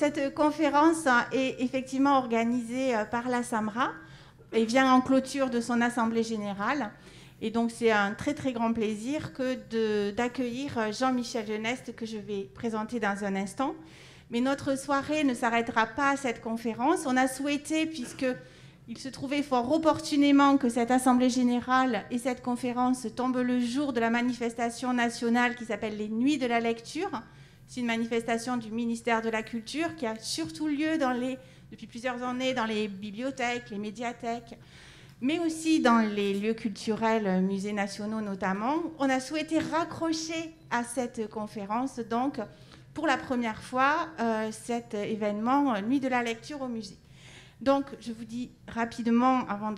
cette conférence est effectivement organisée par la SAMRA et vient en clôture de son assemblée générale. Et donc, c'est un très, très grand plaisir d'accueillir Jean-Michel Geneste, que je vais présenter dans un instant. Mais notre soirée ne s'arrêtera pas à cette conférence. On a souhaité, puisqu'il se trouvait fort opportunément que cette assemblée générale et cette conférence tombent le jour de la manifestation nationale qui s'appelle les Nuits de la lecture. C'est une manifestation du ministère de la Culture qui a surtout lieu depuis plusieurs années dans les bibliothèques, les médiathèques, mais aussi dans les lieux culturels, musées nationaux notamment. On a souhaité raccrocher à cette conférence, donc, pour la première fois, cet événement Nuit de la lecture au musée. Donc, je vous dis rapidement, avant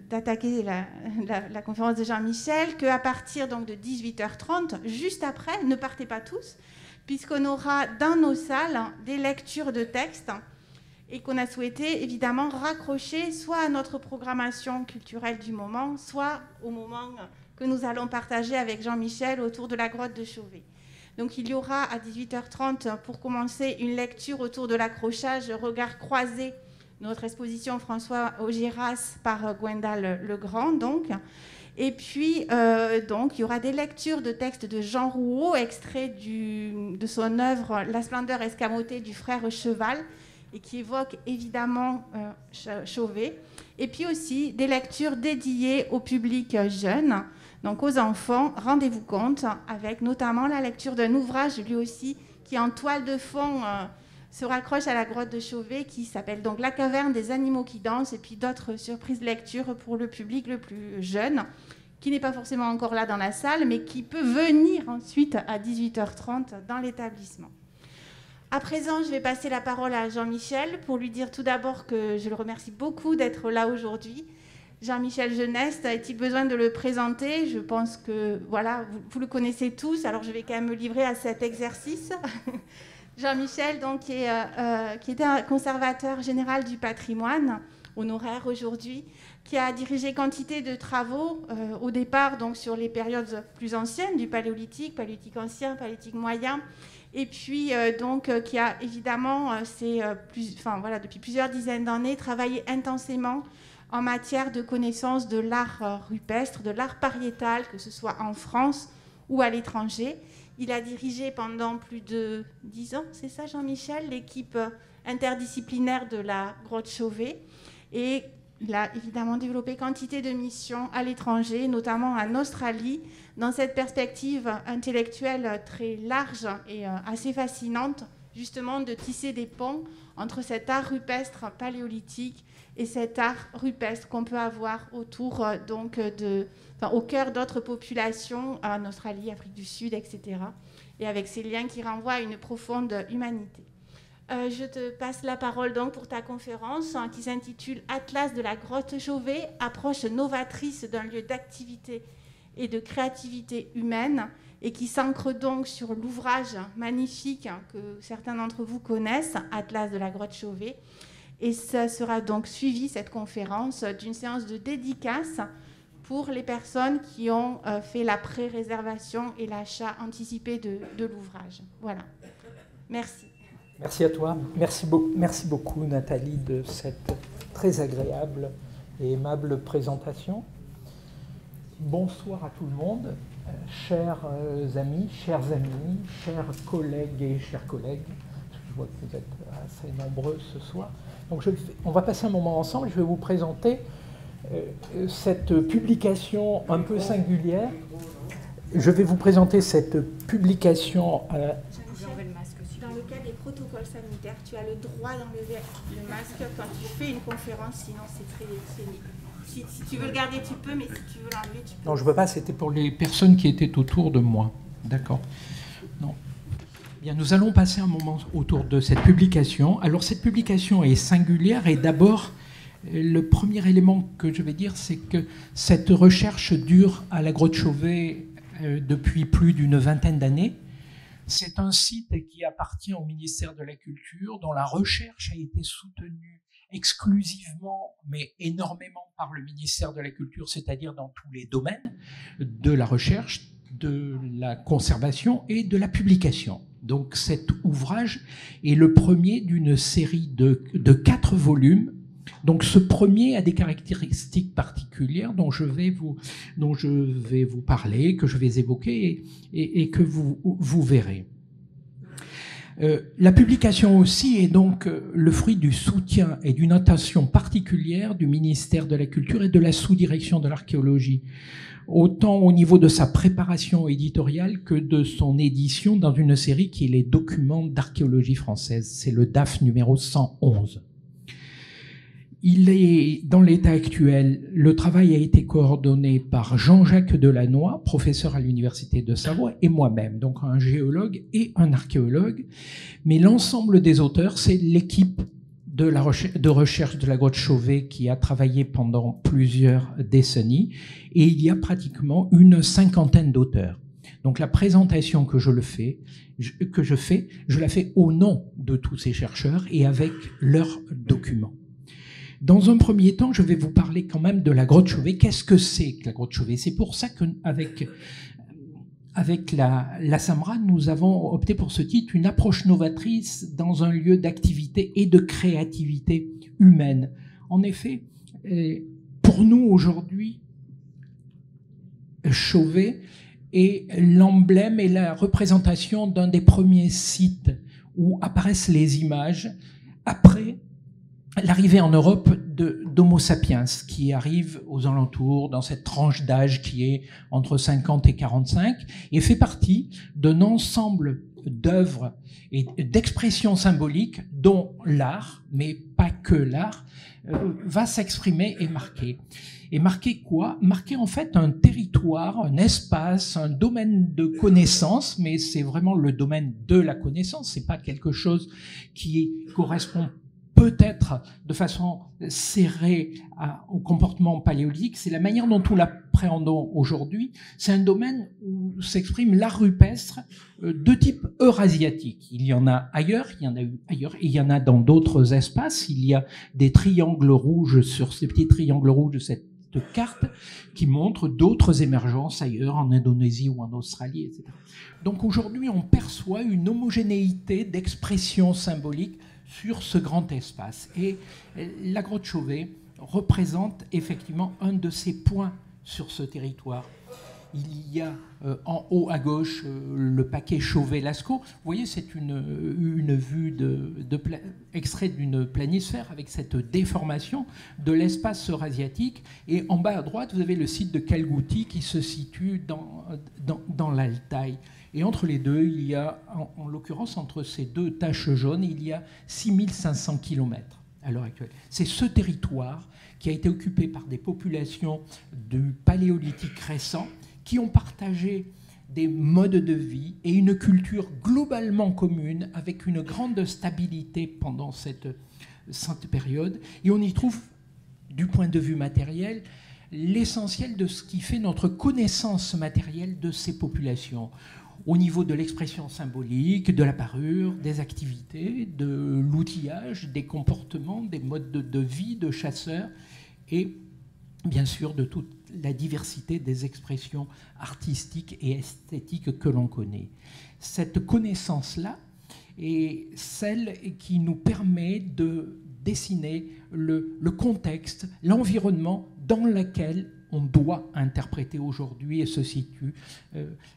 d'attaquer la conférence de Jean-Michel, qu'à partir donc, de 18h30, juste après, ne partez pas tous, puisqu'on aura dans nos salles des lectures de textes et qu'on a souhaité évidemment raccrocher soit à notre programmation culturelle du moment, soit au moment que nous allons partager avec Jean-Michel autour de la grotte de Chauvet. Donc il y aura à 18h30 pour commencer une lecture autour de l'accrochage Regard croisé, notre exposition François Augiéras par Gwendal Legrand donc. Et puis, donc, il y aura des lectures de textes de Jean Rouault, extraits de son œuvre « La splendeur escamotée du frère Cheval », et qui évoque évidemment Chauvet. Et puis aussi des lectures dédiées au public jeune, donc aux enfants. Rendez-vous compte, avec notamment la lecture d'un ouvrage, lui aussi, qui en toile de fond se raccroche à la grotte de Chauvet, qui s'appelle donc « La caverne des animaux qui dansent », et puis d'autres surprises lectures pour le public le plus jeune, qui n'est pas forcément encore là dans la salle, mais qui peut venir ensuite à 18h30 dans l'établissement. À présent, je vais passer la parole à Jean-Michel pour lui dire tout d'abord que je le remercie beaucoup d'être là aujourd'hui. Jean-Michel Geneste, a-t-il besoin de le présenter? Je pense que voilà, vous le connaissez tous, alors je vais quand même me livrer à cet exercice. Jean-Michel, donc, qui était un conservateur général du patrimoine, honoraire aujourd'hui, qui a dirigé quantité de travaux, au départ donc, sur les périodes plus anciennes, du paléolithique, paléolithique ancien, paléolithique moyen, et puis donc, qui a évidemment, depuis plusieurs dizaines d'années, travaillé intensément en matière de connaissance de l'art rupestre, de l'art pariétal, que ce soit en France ou à l'étranger. Il a dirigé pendant plus de 10 ans, c'est ça Jean-Michel, l'équipe interdisciplinaire de la grotte Chauvet. Et il a évidemment développé quantité de missions à l'étranger, notamment en Australie, dans cette perspective intellectuelle très large et assez fascinante, justement de tisser des ponts entre cet art rupestre paléolithique et cet art rupestre qu'on peut avoir autour, au cœur d'autres populations, en Australie, Afrique du Sud, etc. Et avec ces liens qui renvoient à une profonde humanité. Je te passe la parole donc pour ta conférence qui s'intitule « Atlas de la grotte Chauvet, approche novatrice d'un lieu d'activité et de créativité humaine » et qui s'ancre donc sur l'ouvrage magnifique que certains d'entre vous connaissent, « Atlas de la grotte Chauvet ». Et ça sera donc suivi, cette conférence, d'une séance de dédicace pour les personnes qui ont fait la pré-réservation et l'achat anticipé de l'ouvrage. Voilà. Merci. Merci à toi. Merci beaucoup, Nathalie, de cette très agréable et aimable présentation. Bonsoir à tout le monde, chers amis, chères collègues et chers collègues. Je vois que vous êtes assez nombreux ce soir. Donc on va passer un moment ensemble. Je vais vous présenter cette publication un peu singulière. Je vais vous présenter cette publication dans le cas des protocoles sanitaires, tu as le droit d'enlever le masque quand tu fais une conférence, sinon c'est très si tu veux le garder, tu peux, mais si tu veux l'enlever, tu peux. Non, je ne veux pas, c'était pour les personnes qui étaient autour de moi. D'accord. Non. Bien, nous allons passer un moment autour de cette publication. Alors, cette publication est singulière et d'abord, le premier élément que je vais dire, c'est que cette recherche dure à la grotte Chauvet depuis plus d'une vingtaine d'années. C'est un site qui appartient au ministère de la Culture, dont la recherche a été soutenue exclusivement, mais énormément par le ministère de la Culture, c'est-à-dire dans tous les domaines de la recherche, de la conservation et de la publication. Donc cet ouvrage est le premier d'une série de 4 volumes. Donc ce premier a des caractéristiques particulières dont je vais vous parler, que je vais évoquer et que vous verrez. La publication aussi est donc le fruit du soutien et d'une attention particulière du ministère de la Culture et de la sous-direction de l'archéologie, autant au niveau de sa préparation éditoriale que de son édition dans une série qui est les documents d'archéologie française. C'est le DAF numéro 111. Il est, dans l'état actuel, le travail a été coordonné par Jean-Jacques Delannoy, professeur à l'Université de Savoie, et moi-même, donc un géologue et un archéologue. Mais l'ensemble des auteurs, c'est l'équipe de recherche de la grotte Chauvet qui a travaillé pendant plusieurs décennies, et il y a pratiquement une 50aine d'auteurs. Donc la présentation que je fais, je la fais au nom de tous ces chercheurs et avec leurs documents. Dans un premier temps, je vais vous parler quand même de la grotte Chauvet. Qu'est-ce que c'est que la grotte Chauvet? C'est pour ça qu'avec la SAMRA, nous avons opté pour ce titre, une approche novatrice dans un lieu d'activité et de créativité humaine. En effet, pour nous aujourd'hui, Chauvet est l'emblème et la représentation d'un des premiers sites où apparaissent les images après l'arrivée en Europe d'Homo sapiens, qui arrive aux alentours, dans cette tranche d'âge qui est entre 50 et 45, et fait partie d'un ensemble d'œuvres et d'expressions symboliques dont l'art, mais pas que l'art, va s'exprimer et marquer. Et marquer quoi? Marquer en fait un territoire, un espace, un domaine de connaissance, mais c'est vraiment le domaine de la connaissance, c'est pas quelque chose qui correspond peut-être de façon serrée au comportement paléolithique, c'est la manière dont nous l'appréhendons aujourd'hui. C'est un domaine où s'exprime l'art rupestre de type eurasiatique. Il y en a ailleurs, il y en a eu ailleurs, et il y en a dans d'autres espaces. Il y a des triangles rouges sur ces petits triangles rouges de cette carte qui montrent d'autres émergences ailleurs, en Indonésie ou en Australie, etc. Donc aujourd'hui, on perçoit une homogénéité d'expression symbolique sur ce grand espace. Et la grotte Chauvet représente effectivement un de ces points sur ce territoire. Il y a en haut à gauche le paquet Chauvet-Lascaux. Vous voyez, c'est une vue extrait d'une planisphère avec cette déformation de l'espace eurasiatique. Et en bas à droite, vous avez le site de Kalgouti qui se situe dans l'Altaï. Et entre les deux, il y a, en l'occurrence, entre ces deux taches jaunes, il y a 6500 kilomètres à l'heure actuelle. C'est ce territoire qui a été occupé par des populations du paléolithique récent qui ont partagé des modes de vie et une culture globalement commune avec une grande stabilité pendant cette période. Et on y trouve, du point de vue matériel, l'essentiel de ce qui fait notre connaissance matérielle de ces populations, au niveau de l'expression symbolique, de la parure, des activités, de l'outillage, des comportements, des modes de vie de chasseurs et bien sûr de toute la diversité des expressions artistiques et esthétiques que l'on connaît. Cette connaissance-là est celle qui nous permet de dessiner le contexte, l'environnement dans lequel on doit interpréter aujourd'hui et se situent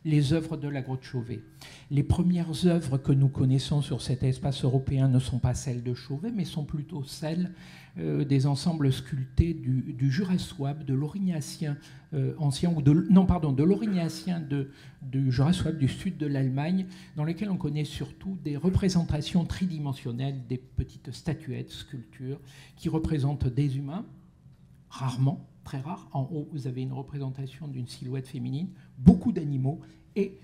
les œuvres de la grotte Chauvet. Les premières œuvres que nous connaissons sur cet espace européen ne sont pas celles de Chauvet, mais sont plutôt celles des ensembles sculptés du Jura-Souabe, de l'Aurignacien ancien, de l'Aurignacien du Jura-Souabe du sud de l'Allemagne, dans lesquels on connaît surtout des représentations tridimensionnelles, des petites statuettes, sculptures, qui représentent des humains, rarement, très rare. En haut, vous avez une représentation d'une silhouette féminine, beaucoup d'animaux et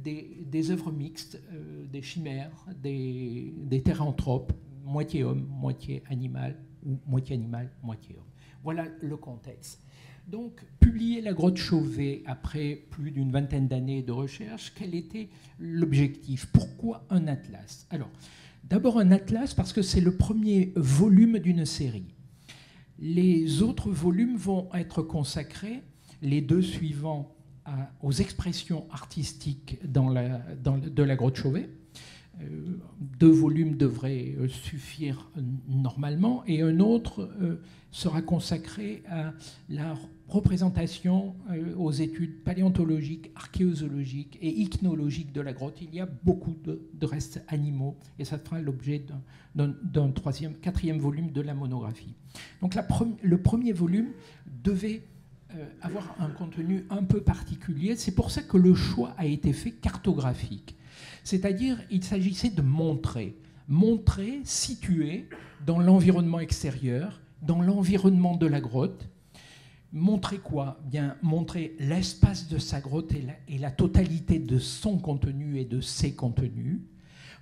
des œuvres mixtes, des chimères, des théranthropes, moitié homme, moitié animal, ou moitié animal, moitié homme. Voilà le contexte. Donc, publier la grotte Chauvet après plus d'une vingtaine d'années de recherche, quel était l'objectif? Pourquoi un atlas? Alors, d'abord un atlas parce que c'est le premier volume d'une série. Les autres volumes vont être consacrés, les deux suivants aux expressions artistiques de la grotte Chauvet. 2 volumes devraient suffire normalement, et un autre sera consacré à la représentation aux études paléontologiques, archéologiques et ichnologiques de la grotte. Il y a beaucoup de restes animaux, et ça fera l'objet d'un 4e volume de la monographie. Donc le premier volume devait avoir un contenu un peu particulier. C'est pour ça que le choix a été fait cartographique. C'est-à-dire, il s'agissait de montrer, situer dans l'environnement extérieur, dans l'environnement de la grotte. Montrer quoi? Bien, montrer l'espace de sa grotte et la totalité de son contenu et de ses contenus.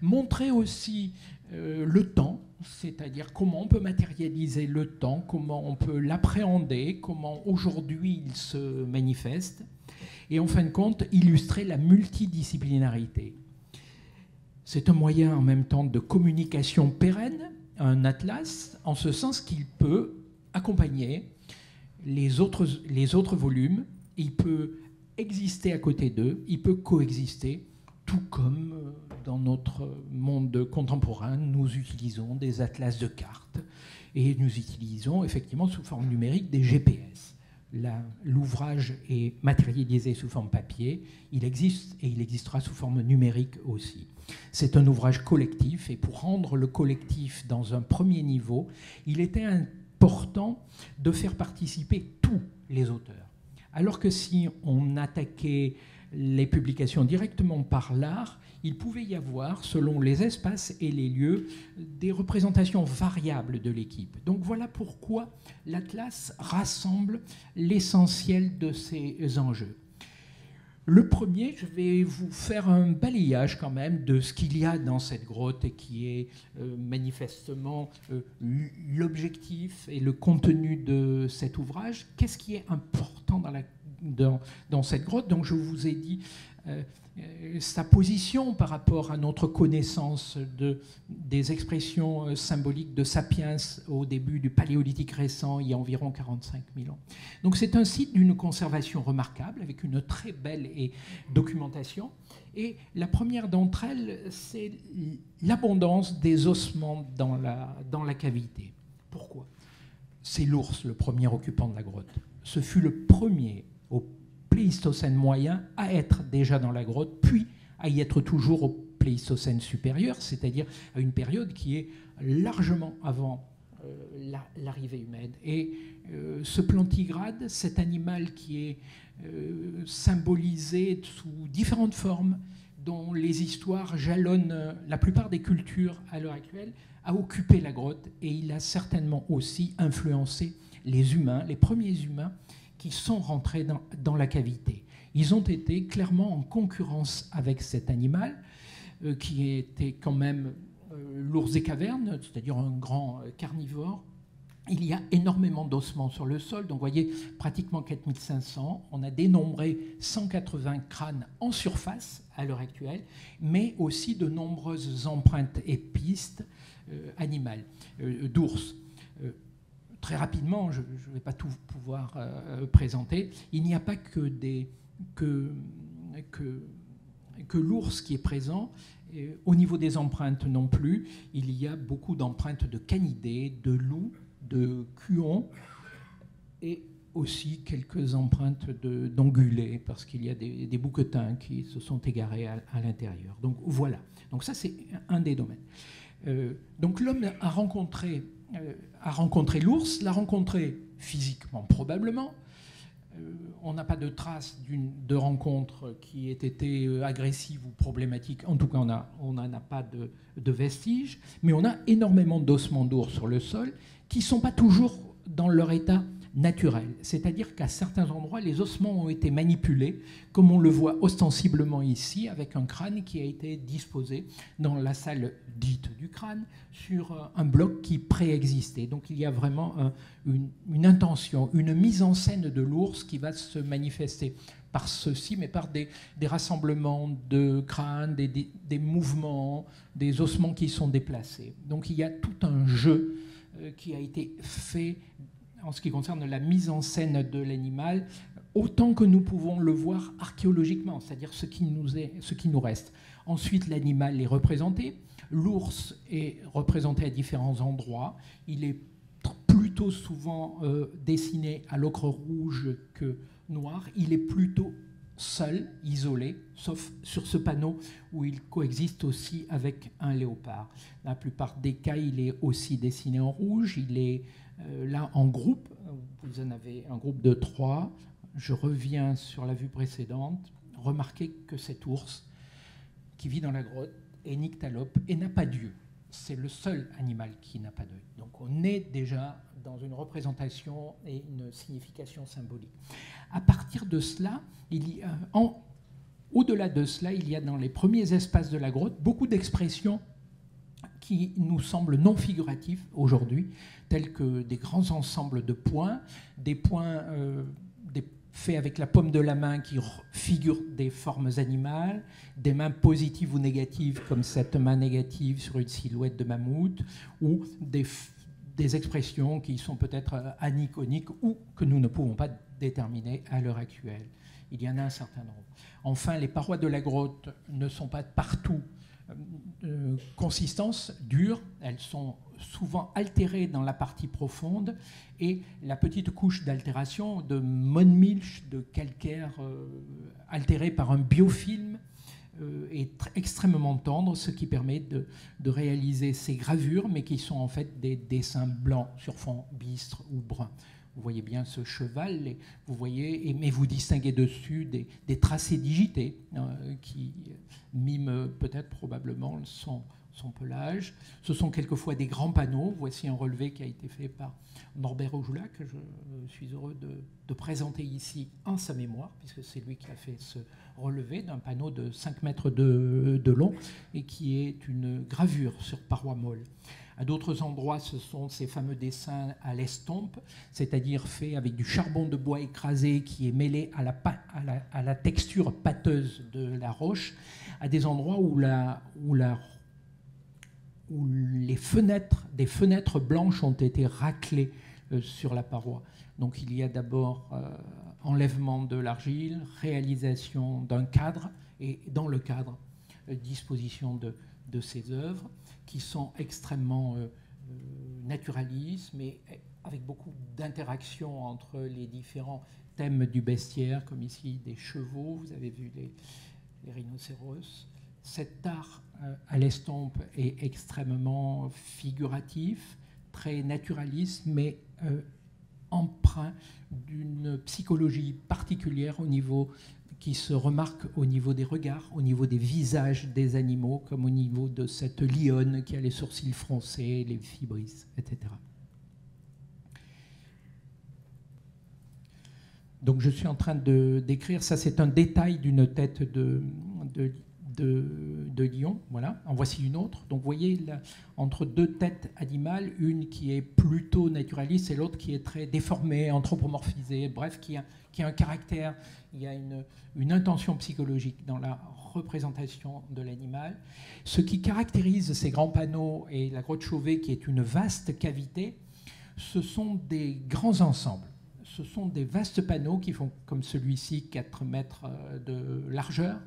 Montrer aussi le temps, c'est-à-dire comment on peut matérialiser le temps, comment on peut l'appréhender, comment aujourd'hui il se manifeste. Et en fin de compte, illustrer la multidisciplinarité. C'est un moyen en même temps de communication pérenne, un atlas, en ce sens qu'il peut accompagner les autres volumes, il peut exister à côté d'eux, il peut coexister, tout comme dans notre monde contemporain, nous utilisons des atlas de cartes et nous utilisons effectivement sous forme numérique des GPS. L'ouvrage est matérialisé sous forme papier, il existe et il existera sous forme numérique aussi. C'est un ouvrage collectif, et pour rendre le collectif dans un premier niveau, il était important de faire participer tous les auteurs. Alors que si on attaquait les publications directement par l'art, il pouvait y avoir, selon les espaces et les lieux, des représentations variables de l'équipe. Donc voilà pourquoi l'Atlas rassemble l'essentiel de ces enjeux. Le premier, je vais vous faire un balayage quand même de ce qu'il y a dans cette grotte et qui est manifestement l'objectif et le contenu de cet ouvrage. Qu'est-ce qui est important dans cette grotte? Donc je vous ai dit sa position par rapport à notre connaissance des expressions symboliques de Sapiens au début du Paléolithique récent, il y a environ 45 000 ans. Donc c'est un site d'une conservation remarquable, avec une très belle documentation. Et la première d'entre elles, c'est l'abondance des ossements dans la cavité. Pourquoi? C'est l'ours, le premier occupant de la grotte. Ce fut le premier au Pléistocène moyen à être déjà dans la grotte, puis à y être toujours au Pléistocène supérieur, c'est-à-dire à une période qui est largement avant l'arrivée humaine. Et ce plantigrade, cet animal qui est symbolisé sous différentes formes, dont les histoires jalonnent la plupart des cultures à l'heure actuelle, a occupé la grotte, et il a certainement aussi influencé les humains, les premiers humains, qui sont rentrés dans la cavité. Ils ont été clairement en concurrence avec cet animal, qui était quand même l'ours des cavernes, c'est-à-dire un grand carnivore. Il y a énormément d'ossements sur le sol, donc vous voyez, pratiquement 4500. On a dénombré 180 crânes en surface à l'heure actuelle, mais aussi de nombreuses empreintes et pistes animales, d'ours. Très rapidement, je ne vais pas tout pouvoir présenter, il n'y a pas que l'ours qui est présent. Au niveau des empreintes non plus, il y a beaucoup d'empreintes de canidés, de loups, de cuons, et aussi quelques empreintes d'ongulés, parce qu'il y a des bouquetins qui se sont égarés à l'intérieur. Donc voilà, donc ça c'est un des domaines. Donc l'homme a rencontré l'ours, l'a rencontré physiquement probablement. On n'a pas de traces de rencontre qui ait été agressive ou problématique. En tout cas, on n'en a pas de vestiges. Mais on a énormément d'ossements d'ours sur le sol qui ne sont pas toujours dans leur état naturel. C'est-à-dire qu'à certains endroits, les ossements ont été manipulés, comme on le voit ostensiblement ici, avec un crâne qui a été disposé dans la salle dite du crâne sur un bloc qui préexistait. Donc il y a vraiment une intention, une mise en scène de l'ours qui va se manifester par ceci, mais par des rassemblements de crânes, des mouvements, des ossements qui sont déplacés. Donc il y a tout un jeu qui a été fait en ce qui concerne la mise en scène de l'animal autant que nous pouvons le voir archéologiquement, c'est-à-dire ce qui nous reste. Ensuite, l'animal est représenté. L'ours est représenté à différents endroits. Il est plutôt souvent dessiné à l'ocre rouge que noir. Il est plutôt seul, isolé, sauf sur ce panneau où il coexiste aussi avec un léopard. La plupart des cas, il est aussi dessiné en rouge. Il est là en groupe. Vous en avez un groupe de 3. Je reviens sur la vue précédente. Remarquez que cet ours qui vit dans la grotte est nyctalope et n'a pas d'yeux. C'est le seul animal qui n'a pas d'œil. Donc on est déjà dans une représentation et une signification symbolique. À partir de cela, au-delà de cela, il y a dans les premiers espaces de la grotte beaucoup d'expressions qui nous semblent non figuratifs aujourd'hui, tels que des grands ensembles de points, des points faits avec la paume de la main qui figurent des formes animales, des mains positives ou négatives comme cette main négative sur une silhouette de mammouth, ou des expressions qui sont peut-être aniconiques ou que nous ne pouvons pas déterminer à l'heure actuelle. Il y en a un certain nombre. Enfin, les parois de la grotte ne sont pas partout consistance dure, elles sont souvent altérées dans la partie profonde et la petite couche d'altération de Monmilch, de calcaire altéré par un biofilm est extrêmement tendre, ce qui permet de réaliser ces gravures, mais qui sont en fait des dessins blancs sur fond bistre ou brun. Vous voyez bien ce cheval, vous voyez, mais vous distinguez dessus des tracés digités qui miment peut-être probablement son pelage. Ce sont quelquefois des grands panneaux. Voici un relevé qui a été fait par Norbert Ojoula, que je suis heureux de présenter ici en sa mémoire, puisque c'est lui qui a fait ce relevé d'un panneau de 5 mètres de long et qui est une gravure sur paroi molle. À d'autres endroits, ce sont ces fameux dessins à l'estompe, c'est-à-dire faits avec du charbon de bois écrasé qui est mêlé à la texture pâteuse de la roche, à des endroits où des fenêtres blanches ont été raclées sur la paroi. Donc il y a d'abord enlèvement de l'argile, réalisation d'un cadre, et dans le cadre, disposition de ces œuvres, qui sont extrêmement naturalistes, mais avec beaucoup d'interactions entre les différents thèmes du bestiaire, comme ici des chevaux, vous avez vu les rhinocéros. Cet art à l'estompe est extrêmement figuratif, très naturaliste, mais empreint d'une psychologie particulière qui se remarque au niveau des regards, au niveau des visages des animaux, comme au niveau de cette lionne qui a les sourcils froncés, les fibrisses, etc. Donc je suis en train de décrire, ça c'est un détail d'une tête de lion, voilà. En voici une autre. Donc vous voyez, là, entre deux têtes animales, une qui est plutôt naturaliste et l'autre qui est très déformée, anthropomorphisée, bref, qui a un caractère, il y a une intention psychologique dans la représentation de l'animal. Ce qui caractérise ces grands panneaux et la grotte Chauvet, qui est une vaste cavité, ce sont des grands ensembles. Ce sont des vastes panneaux qui font, comme celui-ci, 4 mètres de largeur.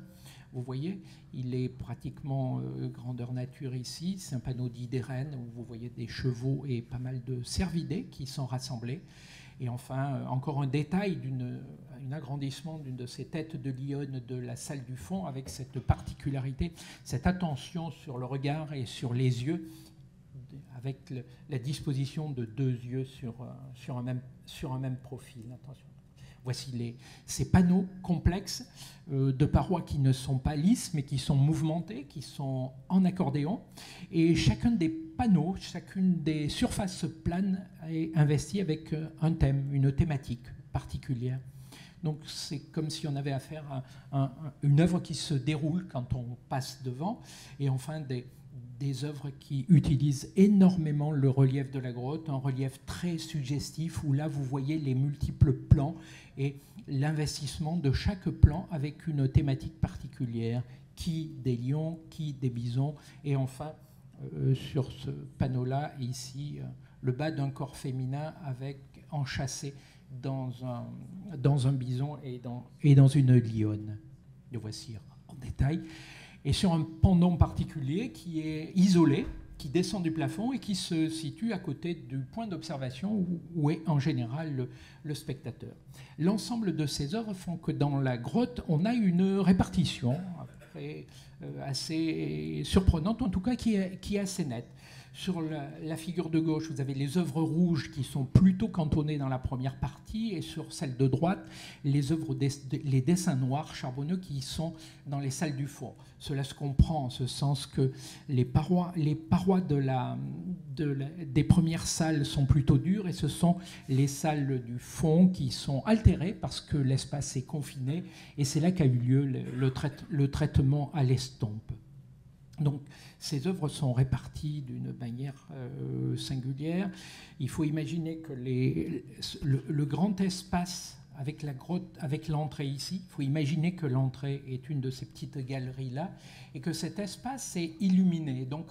Vous voyez, il est pratiquement grandeur nature ici. C'est un panneau d'Idérène où vous voyez des chevaux et pas mal de cervidés qui sont rassemblés. Et enfin, encore un détail un agrandissement d'une de ces têtes de lionne de la salle du fond, avec cette particularité, cette attention sur le regard et sur les yeux, avec la disposition de 2 yeux sur un même profil. Attention. Voici ces panneaux complexes de parois qui ne sont pas lisses, mais qui sont mouvementés, qui sont en accordéon. Et chacun des panneaux, chacune des surfaces planes est investie avec un thème, une thématique particulière. Donc c'est comme si on avait affaire à une œuvre qui se déroule quand on passe devant, et enfin des œuvres qui utilisent énormément le relief de la grotte, un relief très suggestif où là vous voyez les multiples plans et l'investissement de chaque plan avec une thématique particulière, qui des lions, qui des bisons, et enfin sur ce panneau-là, ici, le bas d'un corps féminin avec enchâssé dans un bison et dans une lionne. Le voici en détail. Et sur un pendant particulier qui est isolé, qui descend du plafond et qui se situe à côté du point d'observation où est en général le spectateur. L'ensemble de ces œuvres font que dans la grotte, on a une répartition assez surprenante, en tout cas qui est assez nette. Sur la figure de gauche, vous avez les œuvres rouges qui sont plutôt cantonnées dans la première partie, et sur celle de droite, les dessins noirs charbonneux qui sont dans les salles du fond. Cela se comprend en ce sens que les parois des premières salles sont plutôt dures, et ce sont les salles du fond qui sont altérées parce que l'espace est confiné, et c'est là qu'a eu lieu le traitement à l'estompe. Donc, ces œuvres sont réparties d'une manière singulière. Il faut imaginer que le grand espace avec la grotte, avec l'entrée ici, il faut imaginer que l'entrée est une de ces petites galeries-là et que cet espace est illuminé. Donc,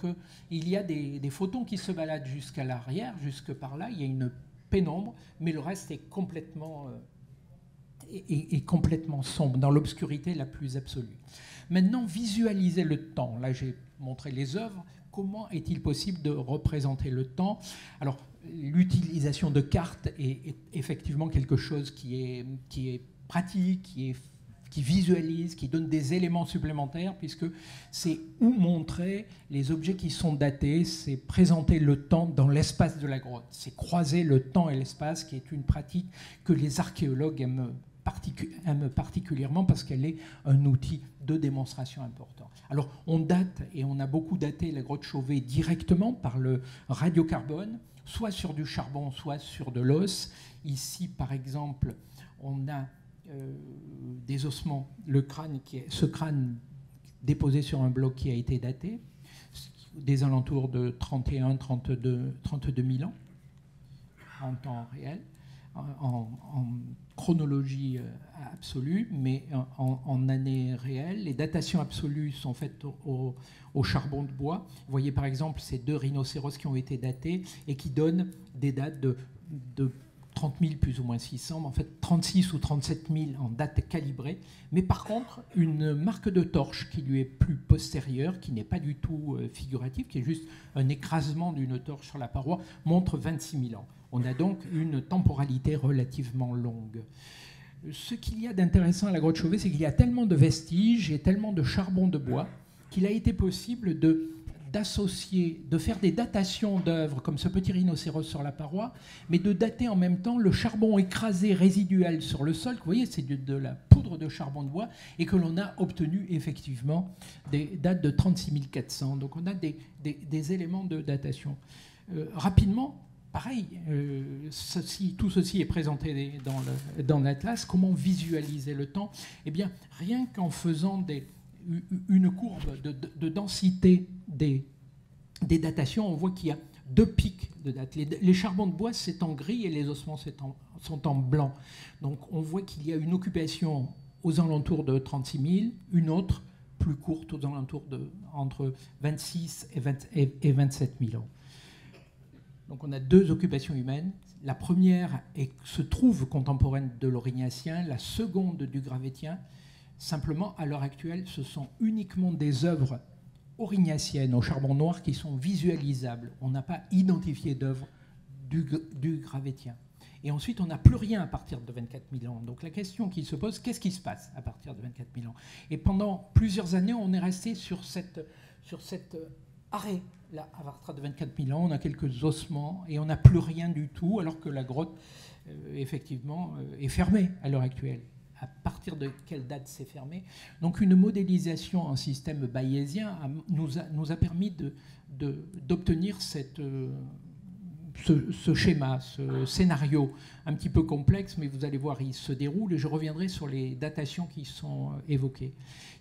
il y a des photons qui se baladent jusqu'à l'arrière, jusque par là. Il y a une pénombre, mais le reste est complètement sombre, dans l'obscurité la plus absolue. Maintenant, visualiser le temps. Là, j'ai montré les œuvres. Comment est-il possible de représenter le temps? Alors, l'utilisation de cartes est effectivement quelque chose qui est pratique, qui visualise, qui donne des éléments supplémentaires, puisque c'est où montrer les objets qui sont datés, c'est présenter le temps dans l'espace de la grotte. C'est croiser le temps et l'espace, qui est une pratique que les archéologues aiment particulièrement parce qu'elle est un outil de démonstration important. Alors, on date, et on a beaucoup daté la grotte Chauvet directement par le radiocarbone, soit sur du charbon, soit sur de l'os. Ici, par exemple, on a des ossements, ce crâne déposé sur un bloc qui a été daté, des alentours de 31-32 000 ans, en temps réel, en chronologie absolue, mais en années réelles. Les datations absolues sont faites au charbon de bois. Vous voyez par exemple ces 2 rhinocéros qui ont été datés et qui donnent des dates de 30 000 plus ou moins 600, mais en fait 36 ou 37 000 en date calibrée. Mais par contre, une marque de torche qui lui est plus postérieure, qui n'est pas du tout figurative, qui est juste un écrasement d'une torche sur la paroi, montre 26 000 ans. On a donc une temporalité relativement longue. Ce qu'il y a d'intéressant à la grotte Chauvet, c'est qu'il y a tellement de vestiges et tellement de charbon de bois qu'il a été possible d'associer, de faire des datations d'œuvres comme ce petit rhinocéros sur la paroi, mais de dater en même temps le charbon écrasé résiduel sur le sol. Vous voyez, c'est de la poudre de charbon de bois, et que l'on a obtenu effectivement des dates de 36 400. Donc on a des éléments de datation. Rapidement, pareil, tout ceci est présenté dans l'atlas. Comment visualiser le temps? Eh bien, rien qu'en faisant une courbe de densité des datations, on voit qu'il y a 2 pics de date. Les charbons de bois, c'est en gris, et les ossements sont en blanc. Donc on voit qu'il y a une occupation aux alentours de 36 000, une autre plus courte aux alentours entre 26 et 27 000 ans. Donc on a 2 occupations humaines. La première se trouve contemporaine de l'Aurignacien, la seconde du Gravettien. Simplement, à l'heure actuelle, ce sont uniquement des œuvres aurignaciennes au charbon noir qui sont visualisables. On n'a pas identifié d'œuvres du Gravettien. Et ensuite, on n'a plus rien à partir de 24 000 ans. Donc la question qui se pose, qu'est-ce qui se passe à partir de 24 000 ans? Et pendant plusieurs années, on est resté sur cet arrêt. Là, à partir de 24 000 ans, on a quelques ossements et on n'a plus rien du tout, alors que la grotte, effectivement, est fermée à l'heure actuelle. À partir de quelle date c'est fermé? Donc une modélisation en système bayésien nous a permis d'obtenir ce schéma, ce scénario un petit peu complexe, mais vous allez voir, il se déroule, et je reviendrai sur les datations qui sont évoquées.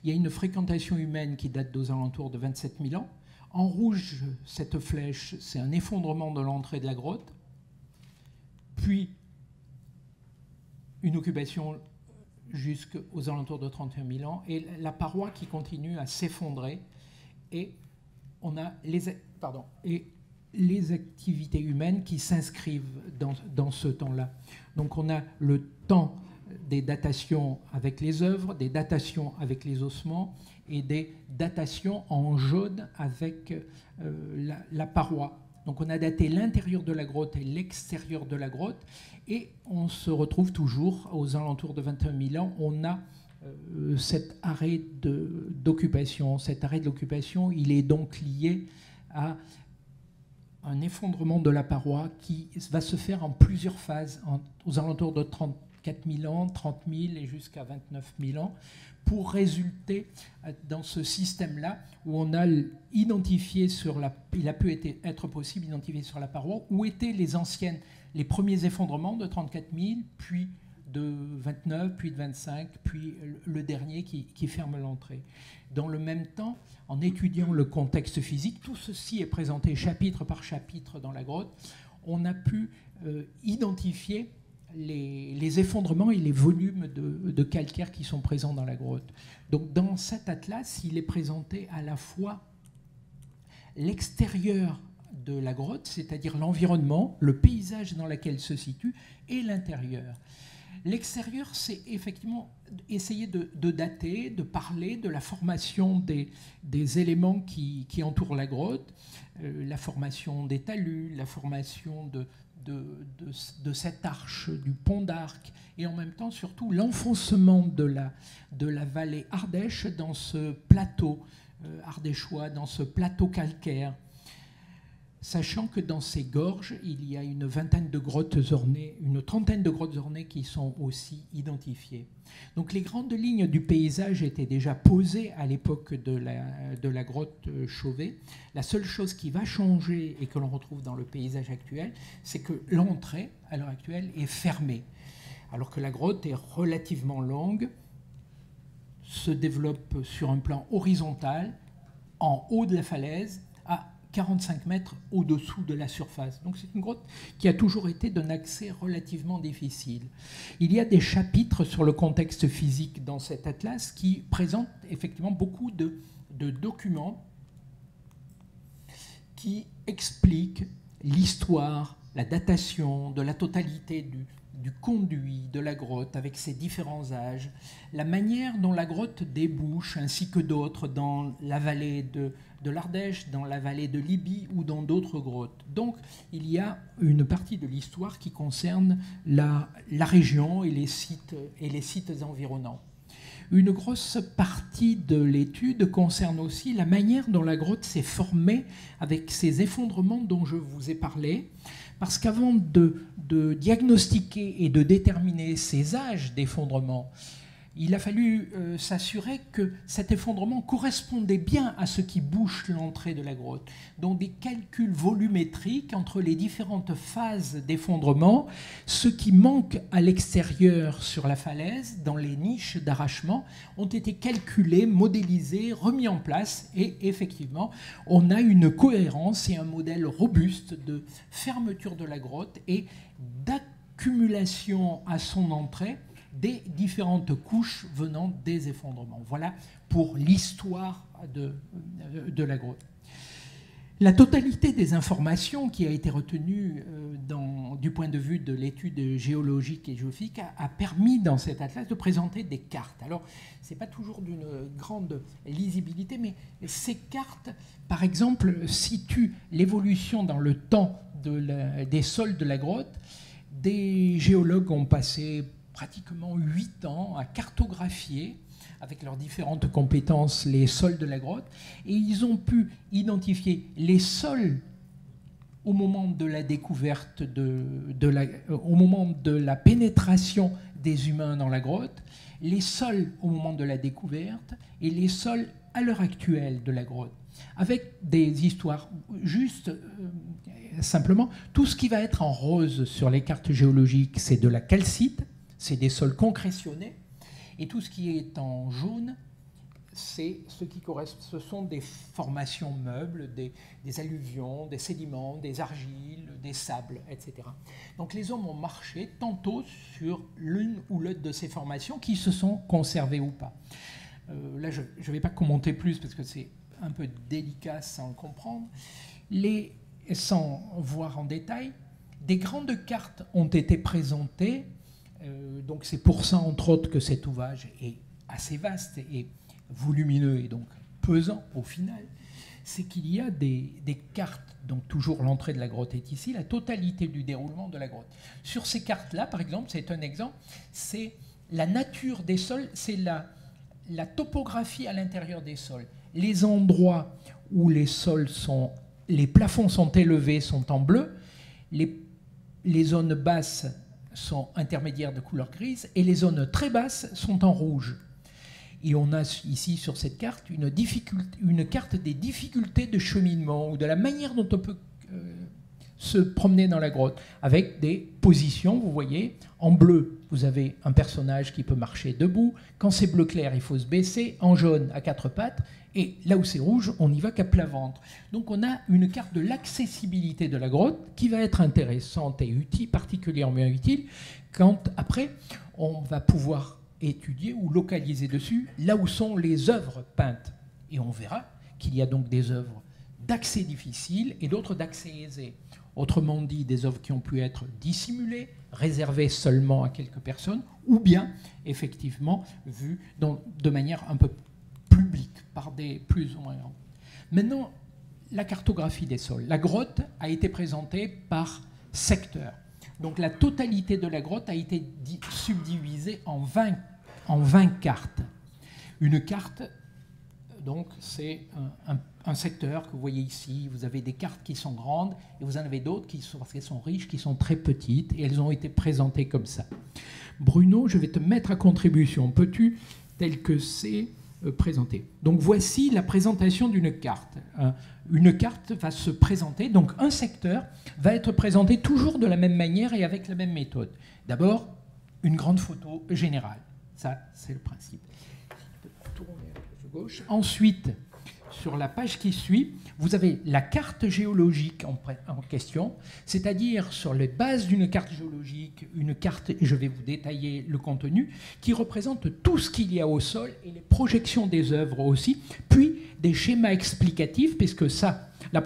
Il y a une fréquentation humaine qui date aux alentours de 27 000 ans. En rouge, cette flèche, c'est un effondrement de l'entrée de la grotte, puis une occupation jusqu'aux alentours de 31 000 ans, et la paroi qui continue à s'effondrer, et on a les activités humaines qui s'inscrivent dans ce temps-là. Donc on a le temps des datations avec les œuvres, des datations avec les ossements et des datations en jaune avec la paroi. Donc on a daté l'intérieur de la grotte et l'extérieur de la grotte, et on se retrouve toujours aux alentours de 21 000 ans. On a cet arrêt d'occupation. Cet arrêt de l'occupation, il est donc lié à un effondrement de la paroi qui va se faire en plusieurs phases, aux alentours de 34 000 ans, 30 000 et jusqu'à 29 000 ans, pour résulter dans ce système-là où on a identifié il a pu être possible d'identifier sur la paroi où étaient les premiers effondrements de 34 000, puis de 29, puis de 25, puis le dernier qui ferme l'entrée. Dans le même temps, en étudiant le contexte physique, tout ceci est présenté chapitre par chapitre dans la grotte, on a pu identifier les effondrements et les volumes de calcaire qui sont présents dans la grotte. Donc dans cet atlas, il est présenté à la fois l'extérieur de la grotte, c'est-à-dire l'environnement, le paysage dans lequel elle se situe, et l'intérieur. L'extérieur, c'est effectivement essayer de dater, de parler de la formation des éléments qui entourent la grotte, la formation des talus, la formation de cette arche, du pont d'Arc, et en même temps surtout l'enfoncement de la vallée Ardèche dans ce plateau ardéchois, dans ce plateau calcaire. Sachant que dans ces gorges, il y a une trentaine de grottes ornées qui sont aussi identifiées. Donc les grandes lignes du paysage étaient déjà posées à l'époque de la grotte Chauvet. La seule chose qui va changer et que l'on retrouve dans le paysage actuel, c'est que l'entrée, à l'heure actuelle, est fermée. Alors que la grotte est relativement longue, se développe sur un plan horizontal, en haut de la falaise, à 45 mètres au-dessous de la surface. Donc c'est une grotte qui a toujours été d'un accès relativement difficile. Il y a des chapitres sur le contexte physique dans cet atlas qui présentent effectivement beaucoup de documents qui expliquent l'histoire, la datation de la totalité du conduit de la grotte avec ses différents âges, la manière dont la grotte débouche ainsi que d'autres dans la vallée de l'Ardèche, dans la vallée de Libye ou dans d'autres grottes. Donc il y a une partie de l'histoire qui concerne la région et les sites environnants. Une grosse partie de l'étude concerne aussi la manière dont la grotte s'est formée avec ces effondrements dont je vous ai parlé, parce qu'avant de diagnostiquer et de déterminer ces âges d'effondrement, il a fallu s'assurer que cet effondrement correspondait bien à ce qui bouche l'entrée de la grotte. Donc des calculs volumétriques entre les différentes phases d'effondrement, ce qui manque à l'extérieur sur la falaise, dans les niches d'arrachement, ont été calculés, modélisés, remis en place, et effectivement, on a une cohérence et un modèle robuste de fermeture de la grotte et d'accumulation à son entrée des différentes couches venant des effondrements. Voilà pour l'histoire de la grotte. La totalité des informations qui a été retenue du point de vue de l'étude géologique et géophysique a permis dans cet atlas de présenter des cartes. Alors, ce n'est pas toujours d'une grande lisibilité, mais ces cartes, par exemple, situent l'évolution dans le temps des sols de la grotte. Des géologues ont passé pratiquement 8 ans à cartographier avec leurs différentes compétences les sols de la grotte, et ils ont pu identifier les sols au moment de la découverte, au moment de la pénétration des humains dans la grotte, les sols au moment de la découverte et les sols à l'heure actuelle de la grotte, avec des histoires juste simplement. Tout ce qui va être en rose sur les cartes géologiques, c'est de la calcite, c'est des sols concrétionnés, et tout ce qui est en jaune, ce sont des formations meubles, des alluvions, des sédiments, des argiles, des sables, etc. Donc les hommes ont marché tantôt sur l'une ou l'autre de ces formations qui se sont conservées ou pas. Là, je ne vais pas commenter plus parce que c'est un peu délicat sans le comprendre. sans voir en détail, des grandes cartes ont été présentées. Donc c'est pour ça, entre autres, que cet ouvrage est assez vaste et volumineux et donc pesant au final. C'est qu'il y a des cartes, donc toujours l'entrée de la grotte est ici, la totalité du déroulement de la grotte. Sur ces cartes-là, par exemple, c'est un exemple, c'est la nature des sols, c'est la topographie à l'intérieur des sols. Les endroits où les plafonds sont élevés sont en bleu, les zones basses sont intermédiaires de couleur grise et les zones très basses sont en rouge. Et on a ici sur cette carte une carte des difficultés de cheminement ou de la manière dont on peut se promener dans la grotte, avec des positions, vous voyez, en bleu, vous avez un personnage qui peut marcher debout, quand c'est bleu clair, il faut se baisser, en jaune, à quatre pattes, et là où c'est rouge, on n'y va qu'à plat ventre. Donc on a une carte de l'accessibilité de la grotte qui va être intéressante et utile, particulièrement utile, quand après on va pouvoir étudier ou localiser dessus là où sont les œuvres peintes. Et on verra qu'il y a donc des œuvres d'accès difficile et d'autres d'accès aisé. Autrement dit, des œuvres qui ont pu être dissimulées, réservées seulement à quelques personnes, ou bien, effectivement, vues de manière un peu publique, par des plus ou moins grands. Maintenant, la cartographie des sols. La grotte a été présentée par secteur. Donc la totalité de la grotte a été subdivisée en 20 cartes. Une carte, donc, c'est un secteur que vous voyez ici. Vous avez des cartes qui sont grandes et vous en avez d'autres qui sont, parce qu'elles sont riches, qui sont très petites et elles ont été présentées comme ça. Bruno, je vais te mettre à contribution. Peux-tu, tel que c'est, présenter? Donc voici la présentation d'une carte. Une carte va se présenter, donc un secteur va être présenté toujours de la même manière et avec la même méthode. D'abord, une grande photo générale. Ça, c'est le principe. Gauche. Ensuite, sur la page qui suit, vous avez la carte géologique en question, c'est-à-dire sur les bases d'une carte géologique, une carte, et je vais vous détailler le contenu, qui représente tout ce qu'il y a au sol et les projections des œuvres aussi, puis des schémas explicatifs, puisque ça, le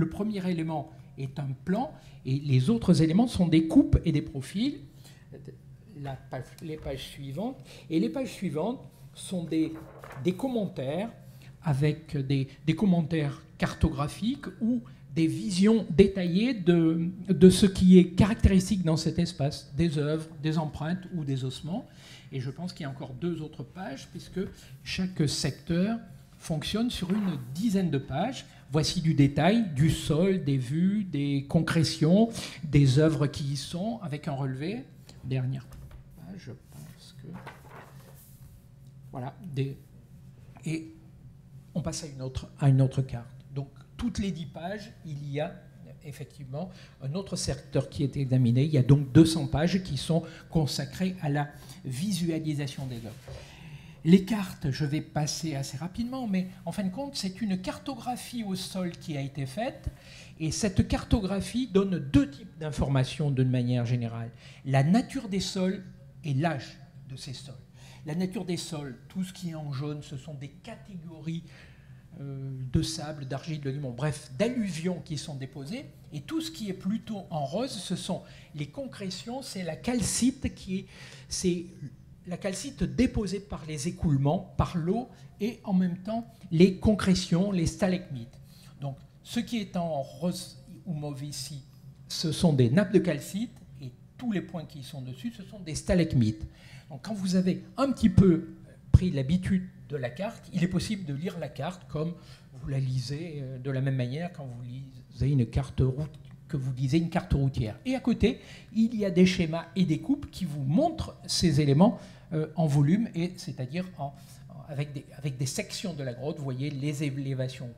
premier élément est un plan, et les autres éléments sont des coupes et des profils. Les pages suivantes. Et les pages suivantes sont des commentaires avec des commentaires cartographiques ou des visions détaillées de ce qui est caractéristique dans cet espace, des œuvres, des empreintes ou des ossements. Et je pense qu'il y a encore 2 autres pages, puisque chaque secteur fonctionne sur une dizaine de pages. Voici du détail, du sol, des vues, des concrétions, des œuvres qui y sont, avec un relevé. Dernière page, je pense que... Voilà. Et on passe à une autre carte. Donc, toutes les 10 pages, il y a effectivement un autre secteur qui est examiné. Il y a donc 200 pages qui sont consacrées à la visualisation des œuvres. Les cartes, je vais passer assez rapidement, mais en fin de compte, c'est une cartographie au sol qui a été faite, et cette cartographie donne 2 types d'informations d'une manière générale. La nature des sols et l'âge de ces sols. La nature des sols, tout ce qui est en jaune, ce sont des catégories de sable, d'argile, de limon, bref, d'alluvions qui sont déposées, et tout ce qui est plutôt en rose, ce sont les concrétions, c'est la calcite c'est la calcite déposée par les écoulements, par l'eau, et en même temps les concrétions, les stalagmites. Donc, ce qui est en rose ou mauve ici, ce sont des nappes de calcite, et tous les points qui sont dessus, ce sont des stalagmites. Donc, quand vous avez un petit peu pris l'habitude de la carte, il est possible de lire la carte comme vous la lisez de la même manière quand vous lisez une carte routière. Et à côté, il y a des schémas et des coupes qui vous montrent ces éléments en volume, c'est-à-dire avec des sections de la grotte. Vous voyez les élévations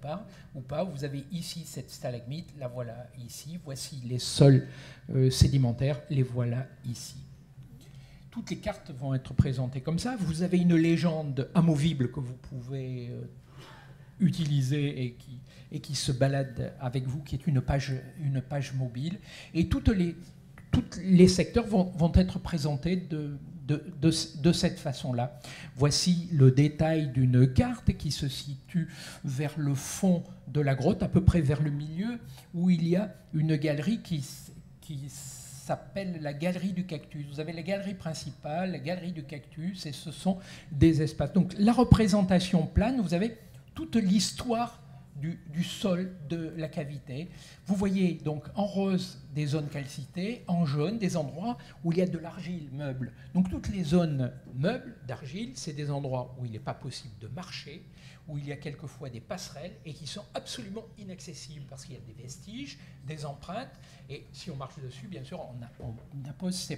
ou pas. Vous avez ici cette stalagmite, la voilà ici. Voici les sols sédimentaires, les voilà ici. Toutes les cartes vont être présentées comme ça. Vous avez une légende amovible que vous pouvez utiliser et qui se balade avec vous, qui est une page de cette façon-là. Voici le détail d'une carte qui se situe vers le fond de la grotte, à peu près vers le milieu, où il y a une galerie qui s'appelle la galerie du cactus. Vous avez la galerie principale, la galerie du cactus, et ce sont des espaces. Donc la représentation plane, vous avez toute l'histoire du sol de la cavité. Vous voyez donc en rose des zones calcitées, en jaune des endroits où il y a de l'argile meuble. Donc toutes les zones meubles d'argile, c'est des endroits où il n'est pas possible de marcher, où il y a quelquefois des passerelles et qui sont absolument inaccessibles parce qu'il y a des vestiges, des empreintes, et si on marche dessus, bien sûr, on appose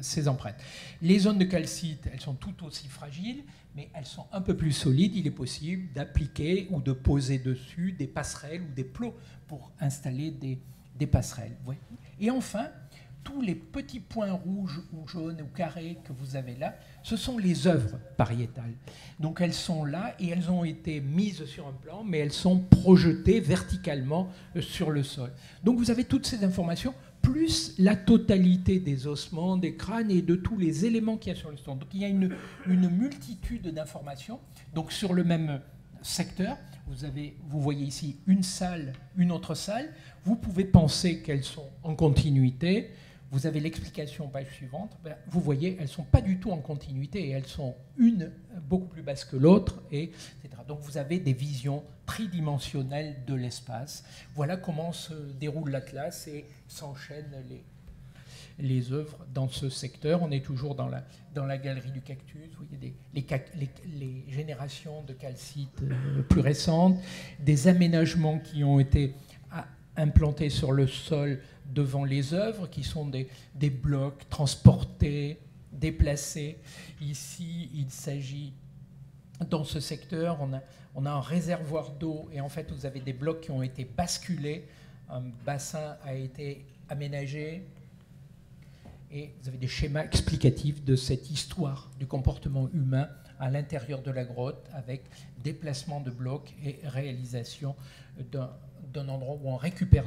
ces empreintes. Les zones de calcite, elles sont tout aussi fragiles, mais elles sont un peu plus solides. Il est possible d'appliquer ou de poser dessus des passerelles ou des plots pour installer des passerelles. Ouais. Et enfin, tous les petits points rouges ou jaunes ou carrés que vous avez là, ce sont les œuvres pariétales. Donc elles sont là et elles ont été mises sur un plan, mais elles sont projetées verticalement sur le sol. Donc vous avez toutes ces informations, plus la totalité des ossements, des crânes et de tous les éléments qu'il y a sur le sol. Donc il y a une multitude d'informations. Donc sur le même secteur, vous voyez ici une salle, une autre salle. Vous pouvez penser qu'elles sont en continuité. Vous avez l'explication page suivante. Vous voyez, elles ne sont pas du tout en continuité et elles sont une beaucoup plus basse que l'autre, etc. Donc vous avez des visions tridimensionnelles de l'espace. Voilà comment se déroule l'Atlas et s'enchaînent les œuvres dans ce secteur. On est toujours dans la galerie du cactus. Vous voyez les générations de calcite plus récentes, des aménagements qui ont été implantés sur le sol devant les œuvres, qui sont des blocs transportés, déplacés. Ici, il s'agit, dans ce secteur, on a un réservoir d'eau, et en fait, vous avez des blocs qui ont été basculés, un bassin a été aménagé, et vous avez des schémas explicatifs de cette histoire du comportement humain à l'intérieur de la grotte, avec déplacement de blocs et réalisation d'un endroit où on récupère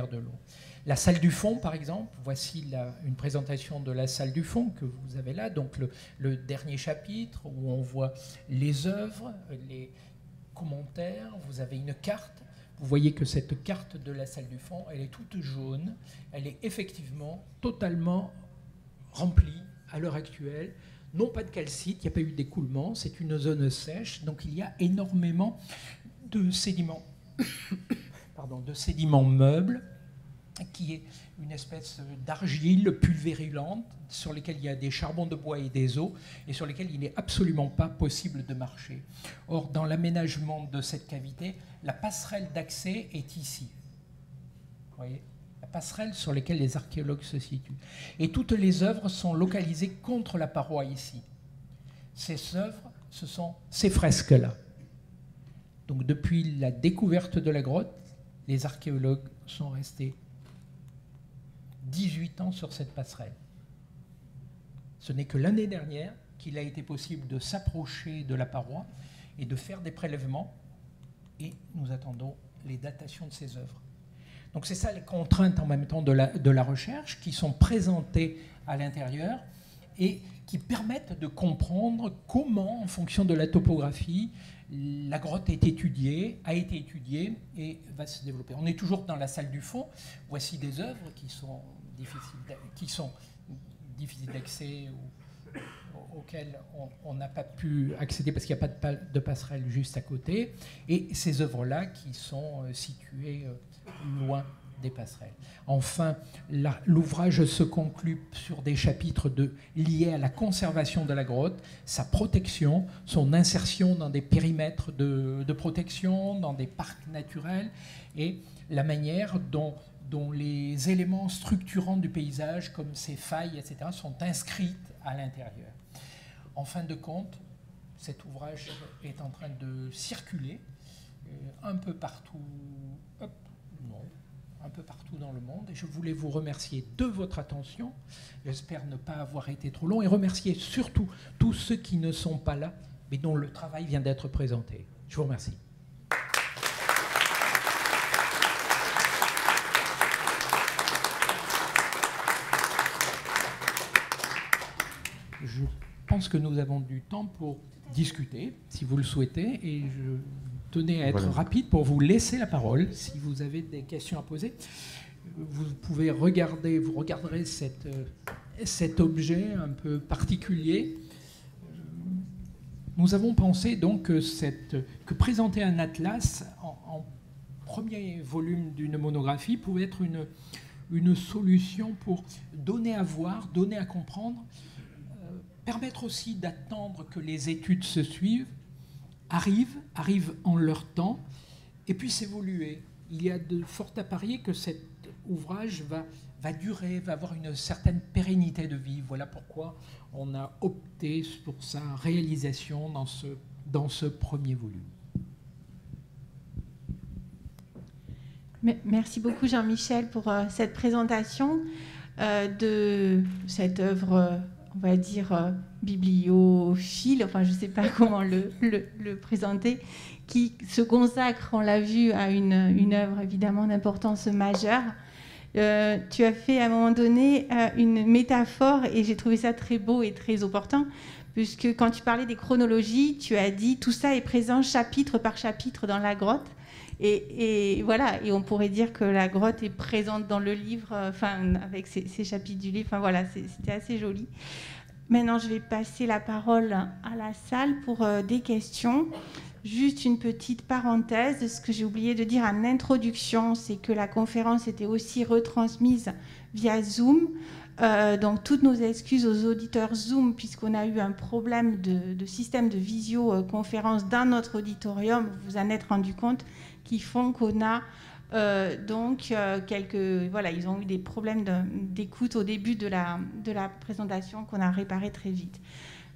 de l'eau. La salle du fond, par exemple, voici une présentation de la salle du fond que vous avez là, donc le dernier chapitre où on voit les œuvres, les commentaires, vous avez une carte. Vous voyez que cette carte de la salle du fond, elle est toute jaune, elle est effectivement totalement remplie à l'heure actuelle. Non pas de calcite, il n'y a pas eu d'écoulement, c'est une zone sèche, donc il y a énormément de sédiments, de sédiments meubles, qui est une espèce d'argile pulvérulente sur lesquelles il y a des charbons de bois et des eaux et sur lesquels il n'est absolument pas possible de marcher. Or, dans l'aménagement de cette cavité, la passerelle d'accès est ici. Vous voyez ? La passerelle sur laquelle les archéologues se situent. Et toutes les œuvres sont localisées contre la paroi ici. Ces œuvres, ce sont ces fresques-là. Donc depuis la découverte de la grotte, les archéologues sont restés 18 ans sur cette passerelle. Ce n'est que l'année dernière qu'il a été possible de s'approcher de la paroi et de faire des prélèvements, et nous attendons les datations de ces œuvres. Donc c'est ça les contraintes en même temps de la recherche qui sont présentées à l'intérieur et qui permettent de comprendre comment, en fonction de la topographie, la grotte a été étudiée et va se développer. On est toujours dans la salle du fond. Voici des œuvres qui sont difficiles d'accès ou auxquelles on n'a pas pu accéder parce qu'il n'y a pas de passerelle juste à côté. Et ces œuvres-là qui sont situées loin des passerelles. Enfin, l'ouvrage se conclut sur des chapitres liés à la conservation de la grotte, sa protection, son insertion dans des périmètres de protection, dans des parcs naturels, et la manière dont les éléments structurants du paysage, comme ces failles, etc., sont inscrits à l'intérieur. En fin de compte, cet ouvrage est en train de circuler un peu partout. Un peu partout dans le monde, et je voulais vous remercier de votre attention. J'espère ne pas avoir été trop long, et remercier surtout tous ceux qui ne sont pas là, mais dont le travail vient d'être présenté. Je vous remercie. je pense que nous avons du temps pour discuter, si vous le souhaitez, et je tenais à être rapide pour vous laisser la parole. Si vous avez des questions à poser, vous pouvez regarder, vous regarderez cet objet un peu particulier. Nous avons pensé donc que présenter un atlas en premier volume d'une monographie pouvait être une solution pour donner à voir, donner à comprendre, permettre aussi d'attendre que les études se suivent, arrivent en leur temps, et puissent évoluer. Il y a de fort à parier que cet ouvrage va durer, va avoir une certaine pérennité de vie. Voilà pourquoi on a opté pour sa réalisation dans ce premier volume. Merci beaucoup Jean-Michel pour cette présentation de cette œuvre, on va dire, bibliophile, enfin je ne sais pas comment le présenter, qui se consacre, on l'a vu, à une œuvre évidemment d'importance majeure. Tu as fait à un moment donné une métaphore et j'ai trouvé ça très beau et très opportun, puisque quand tu parlais des chronologies, tu as dit tout ça est présent chapitre par chapitre dans la grotte. Et voilà, et on pourrait dire que la grotte est présente dans le livre, avec ces chapitres du livre. Enfin voilà, c'était assez joli. Maintenant, je vais passer la parole à la salle pour des questions. Juste une petite parenthèse, ce que j'ai oublié de dire en introduction, c'est que la conférence était aussi retransmise via Zoom. Donc toutes nos excuses aux auditeurs Zoom, puisqu'on a eu un problème de système de visioconférence dans notre auditorium, vous vous en êtes rendu compte, qui font qu'on a ils ont eu des problèmes d'écoute au début de la présentation qu'on a réparé très vite.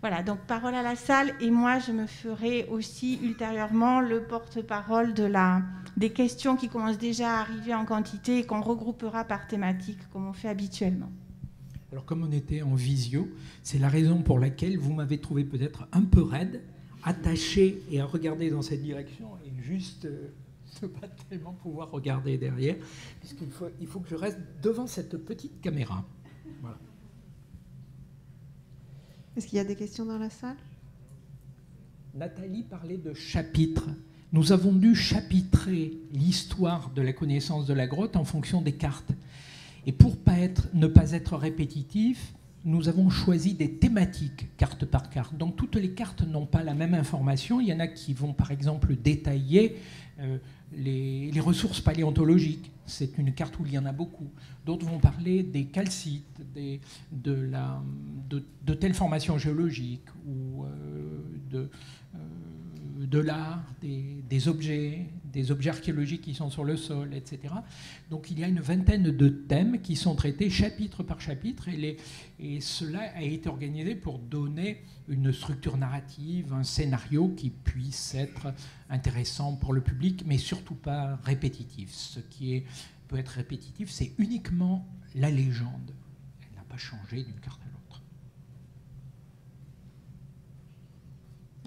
Voilà, donc parole à la salle, et moi je me ferai aussi ultérieurement le porte-parole des questions qui commencent déjà à arriver en quantité et qu'on regroupera par thématique comme on fait habituellement. Alors comme on était en visio, c'est la raison pour laquelle vous m'avez trouvé peut-être un peu raide, attaché et à regarder dans cette direction et juste ne pas tellement pouvoir regarder derrière, puisqu'il faut que je reste devant cette petite caméra. Voilà. Est-ce qu'il y a des questions dans la salle? Nathalie parlait de chapitres. Nous avons dû chapitrer l'histoire de la connaissance de la grotte en fonction des cartes. Et pour ne pas être répétitif, nous avons choisi des thématiques, carte par carte. Donc toutes les cartes n'ont pas la même information. Il y en a qui vont par exemple détailler les ressources paléontologiques. C'est une carte où il y en a beaucoup. D'autres vont parler des calcites, de telles formations géologiques ou de l'art, des objets archéologiques qui sont sur le sol, etc. Donc il y a une vingtaine de thèmes qui sont traités chapitre par chapitre et cela a été organisé pour donner une structure narrative, un scénario qui puisse être intéressant pour le public, mais surtout pas répétitif. Ce qui peut être répétitif, c'est uniquement la légende. Elle n'a pas changé d'une carte à l'autre.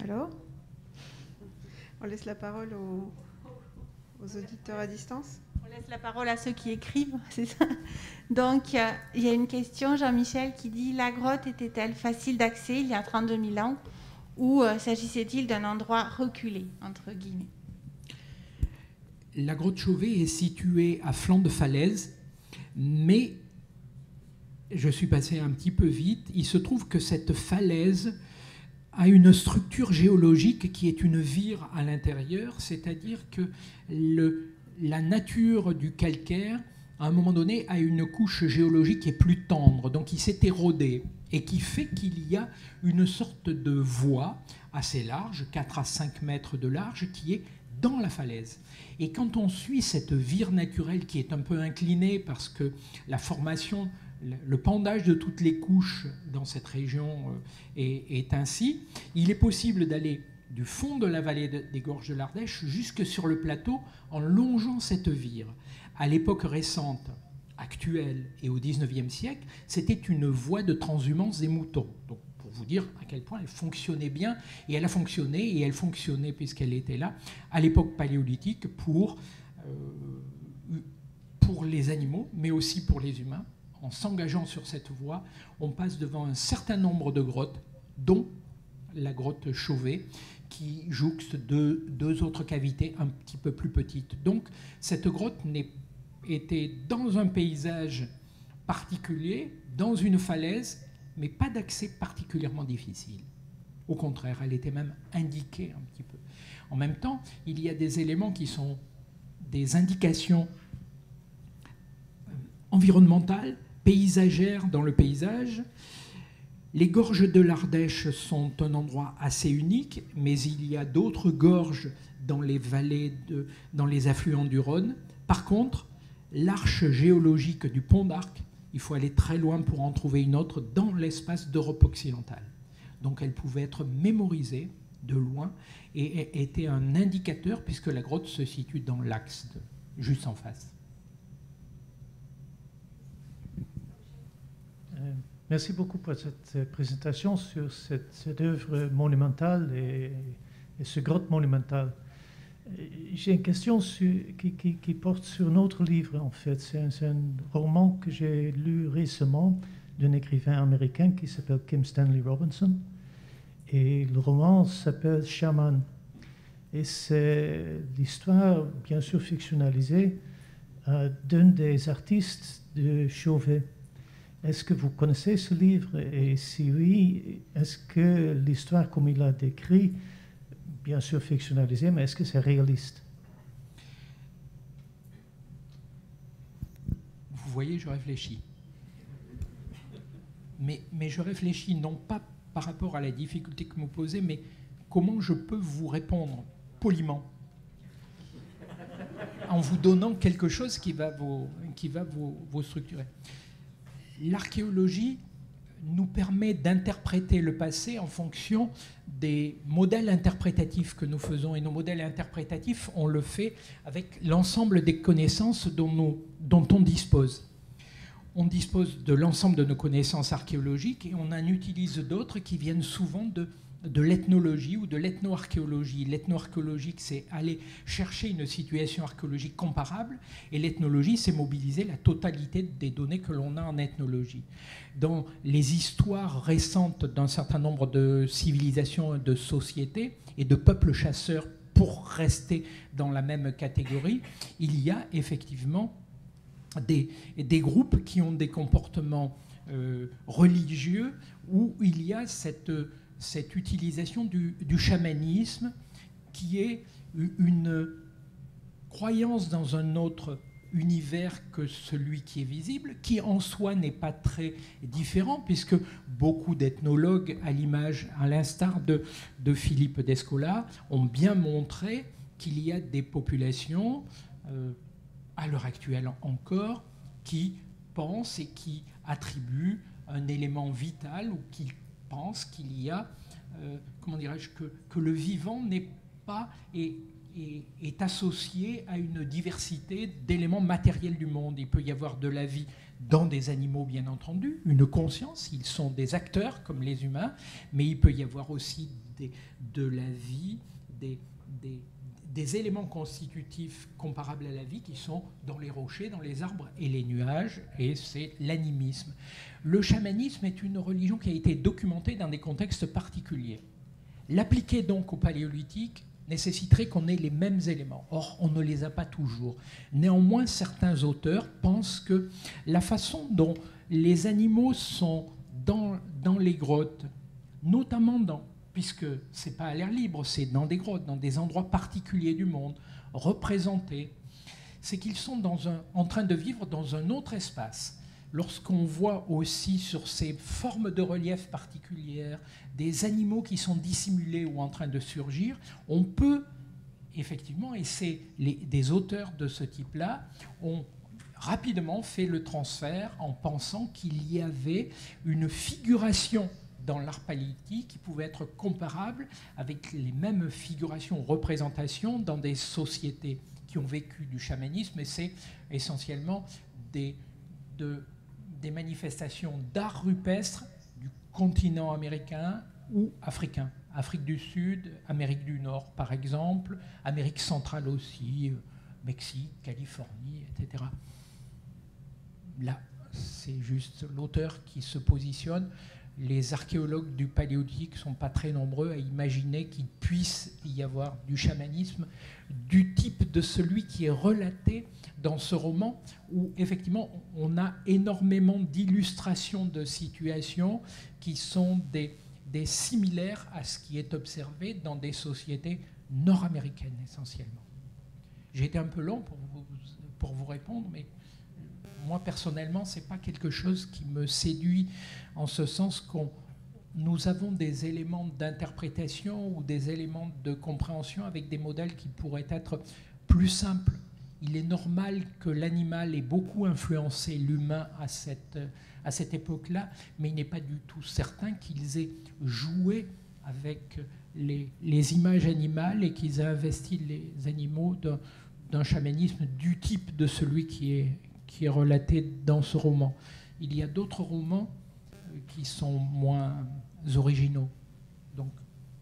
Alors, on laisse la parole aux auditeurs à distance. On laisse la parole à ceux qui écrivent, c'est ça. Donc, il y a une question, Jean-Michel, qui dit « La grotte était-elle facile d'accès il y a 32 000 ans ou s'agissait-il d'un endroit reculé ?» entre guillemets. La grotte Chauvet est située à flanc de falaise, mais je suis passé un petit peu vite. Il se trouve que cette falaise a une structure géologique qui est une vire à l'intérieur, c'est-à-dire que la nature du calcaire, à un moment donné, a une couche géologique qui est plus tendre, donc il s'est érodé, et qui fait qu'il y a une sorte de voie assez large, 4 à 5 mètres de large, qui est dans la falaise. Et quand on suit cette vire naturelle qui est un peu inclinée parce que la formation, le pendage de toutes les couches dans cette région est ainsi, il est possible d'aller du fond de la vallée des Gorges de l'Ardèche jusque sur le plateau en longeant cette vire. À l'époque récente, actuelle et au XIXe siècle, c'était une voie de transhumance des moutons. Donc, pour vous dire à quel point elle fonctionnait bien, et elle a fonctionné, et elle fonctionnait puisqu'elle était là, à l'époque paléolithique pour les animaux, mais aussi pour les humains, en s'engageant sur cette voie, on passe devant un certain nombre de grottes, dont la grotte Chauvet, qui jouxte deux autres cavités un petit peu plus petites. Donc cette grotte était dans un paysage particulier, dans une falaise, mais pas d'accès particulièrement difficile. Au contraire, elle était même indiquée un petit peu. En même temps, il y a des éléments qui sont des indications environnementales, paysagères dans le paysage. Les gorges de l'Ardèche sont un endroit assez unique, mais il y a d'autres gorges dans les vallées, dans les affluents du Rhône. Par contre, l'arche géologique du Pont d'Arc, il faut aller très loin pour en trouver une autre dans l'espace d'Europe occidentale. Donc elle pouvait être mémorisée de loin et était un indicateur puisque la grotte se situe dans l'axe, juste en face. Merci beaucoup pour cette présentation sur cette œuvre monumentale et ce grotte monumentale. J'ai une question qui porte sur notre livre, en fait. C'est un roman que j'ai lu récemment d'un écrivain américain qui s'appelle Kim Stanley Robinson. Et le roman s'appelle Shaman. Et c'est l'histoire, bien sûr fictionnalisée, d'un des artistes de Chauvet. Est-ce que vous connaissez ce livre? Et si oui, est-ce que l'histoire, comme il l'a décrit, bien sûr fictionnalisée, mais est-ce que c'est réaliste? Vous voyez, je réfléchis. Mais je réfléchis non pas par rapport à la difficulté que vous me posez, mais comment je peux vous répondre poliment en vous donnant quelque chose qui va vous structurer. L'archéologie nous permet d'interpréter le passé en fonction des modèles interprétatifs que nous faisons. Et nos modèles interprétatifs, on le fait avec l'ensemble des connaissances dont on dispose. On dispose de l'ensemble de nos connaissances archéologiques et on en utilise d'autres qui viennent souvent de l'ethnologie ou de l'ethnoarchéologie. L'ethnoarchéologique, c'est aller chercher une situation archéologique comparable, et l'ethnologie, c'est mobiliser la totalité des données que l'on a en ethnologie. Dans les histoires récentes d'un certain nombre de civilisations, de sociétés et de peuples chasseurs, pour rester dans la même catégorie, il y a effectivement des groupes qui ont des comportements religieux où il y a cette utilisation du chamanisme qui est une croyance dans un autre univers que celui qui est visible, qui en soi n'est pas très différent, puisque beaucoup d'ethnologues, à l'instar de Philippe Descola, ont bien montré qu'il y a des populations, à l'heure actuelle encore, qui pensent et qui attribuent un élément vital, ou qui pensent qu'il y a, comment dirais-je, que le vivant n'est pas est associé à une diversité d'éléments matériels du monde. Il peut y avoir de la vie dans des animaux, bien entendu, une conscience, ils sont des acteurs comme les humains, mais il peut y avoir aussi de la vie, des éléments constitutifs comparables à la vie qui sont dans les rochers, dans les arbres et les nuages, et c'est l'animisme. Le chamanisme est une religion qui a été documentée dans des contextes particuliers. L'appliquer donc au paléolithique nécessiterait qu'on ait les mêmes éléments. Or, on ne les a pas toujours. Néanmoins, certains auteurs pensent que la façon dont les animaux sont dans les grottes, notamment puisque ce n'est pas à l'air libre, c'est dans des grottes, dans des endroits particuliers du monde, représentés, c'est qu'ils sont en train de vivre dans un autre espace. Lorsqu'on voit aussi sur ces formes de relief particulières des animaux qui sont dissimulés ou en train de surgir, on peut effectivement, et c'est des auteurs de ce type-là, ont rapidement fait le transfert en pensant qu'il y avait une figuration dans l'art paléolithique qui pouvait être comparable avec les mêmes figurations, représentations dans des sociétés qui ont vécu du chamanisme, et c'est essentiellement des manifestations d'art rupestre du continent américain ou africain. Afrique du Sud, Amérique du Nord par exemple, Amérique centrale aussi, Mexique, Californie, etc. Là, c'est juste l'auteur qui se positionne. Les archéologues du Paléolithique ne sont pas très nombreux à imaginer qu'il puisse y avoir du chamanisme du type de celui qui est relaté dans ce roman, où effectivement on a énormément d'illustrations de situations qui sont des similaires à ce qui est observé dans des sociétés nord-américaines essentiellement. J'ai été un peu long pour vous répondre, mais moi personnellement, ce n'est pas quelque chose qui me séduit en ce sens qu'on nous avons des éléments d'interprétation ou des éléments de compréhension avec des modèles qui pourraient être plus simples. Il est normal que l'animal ait beaucoup influencé l'humain à cette époque-là, mais il n'est pas du tout certain qu'ils aient joué avec les images animales et qu'ils aient investi les animaux d'un chamanisme du type de celui qui est relaté dans ce roman. Il y a d'autres romans qui sont moins originaux, donc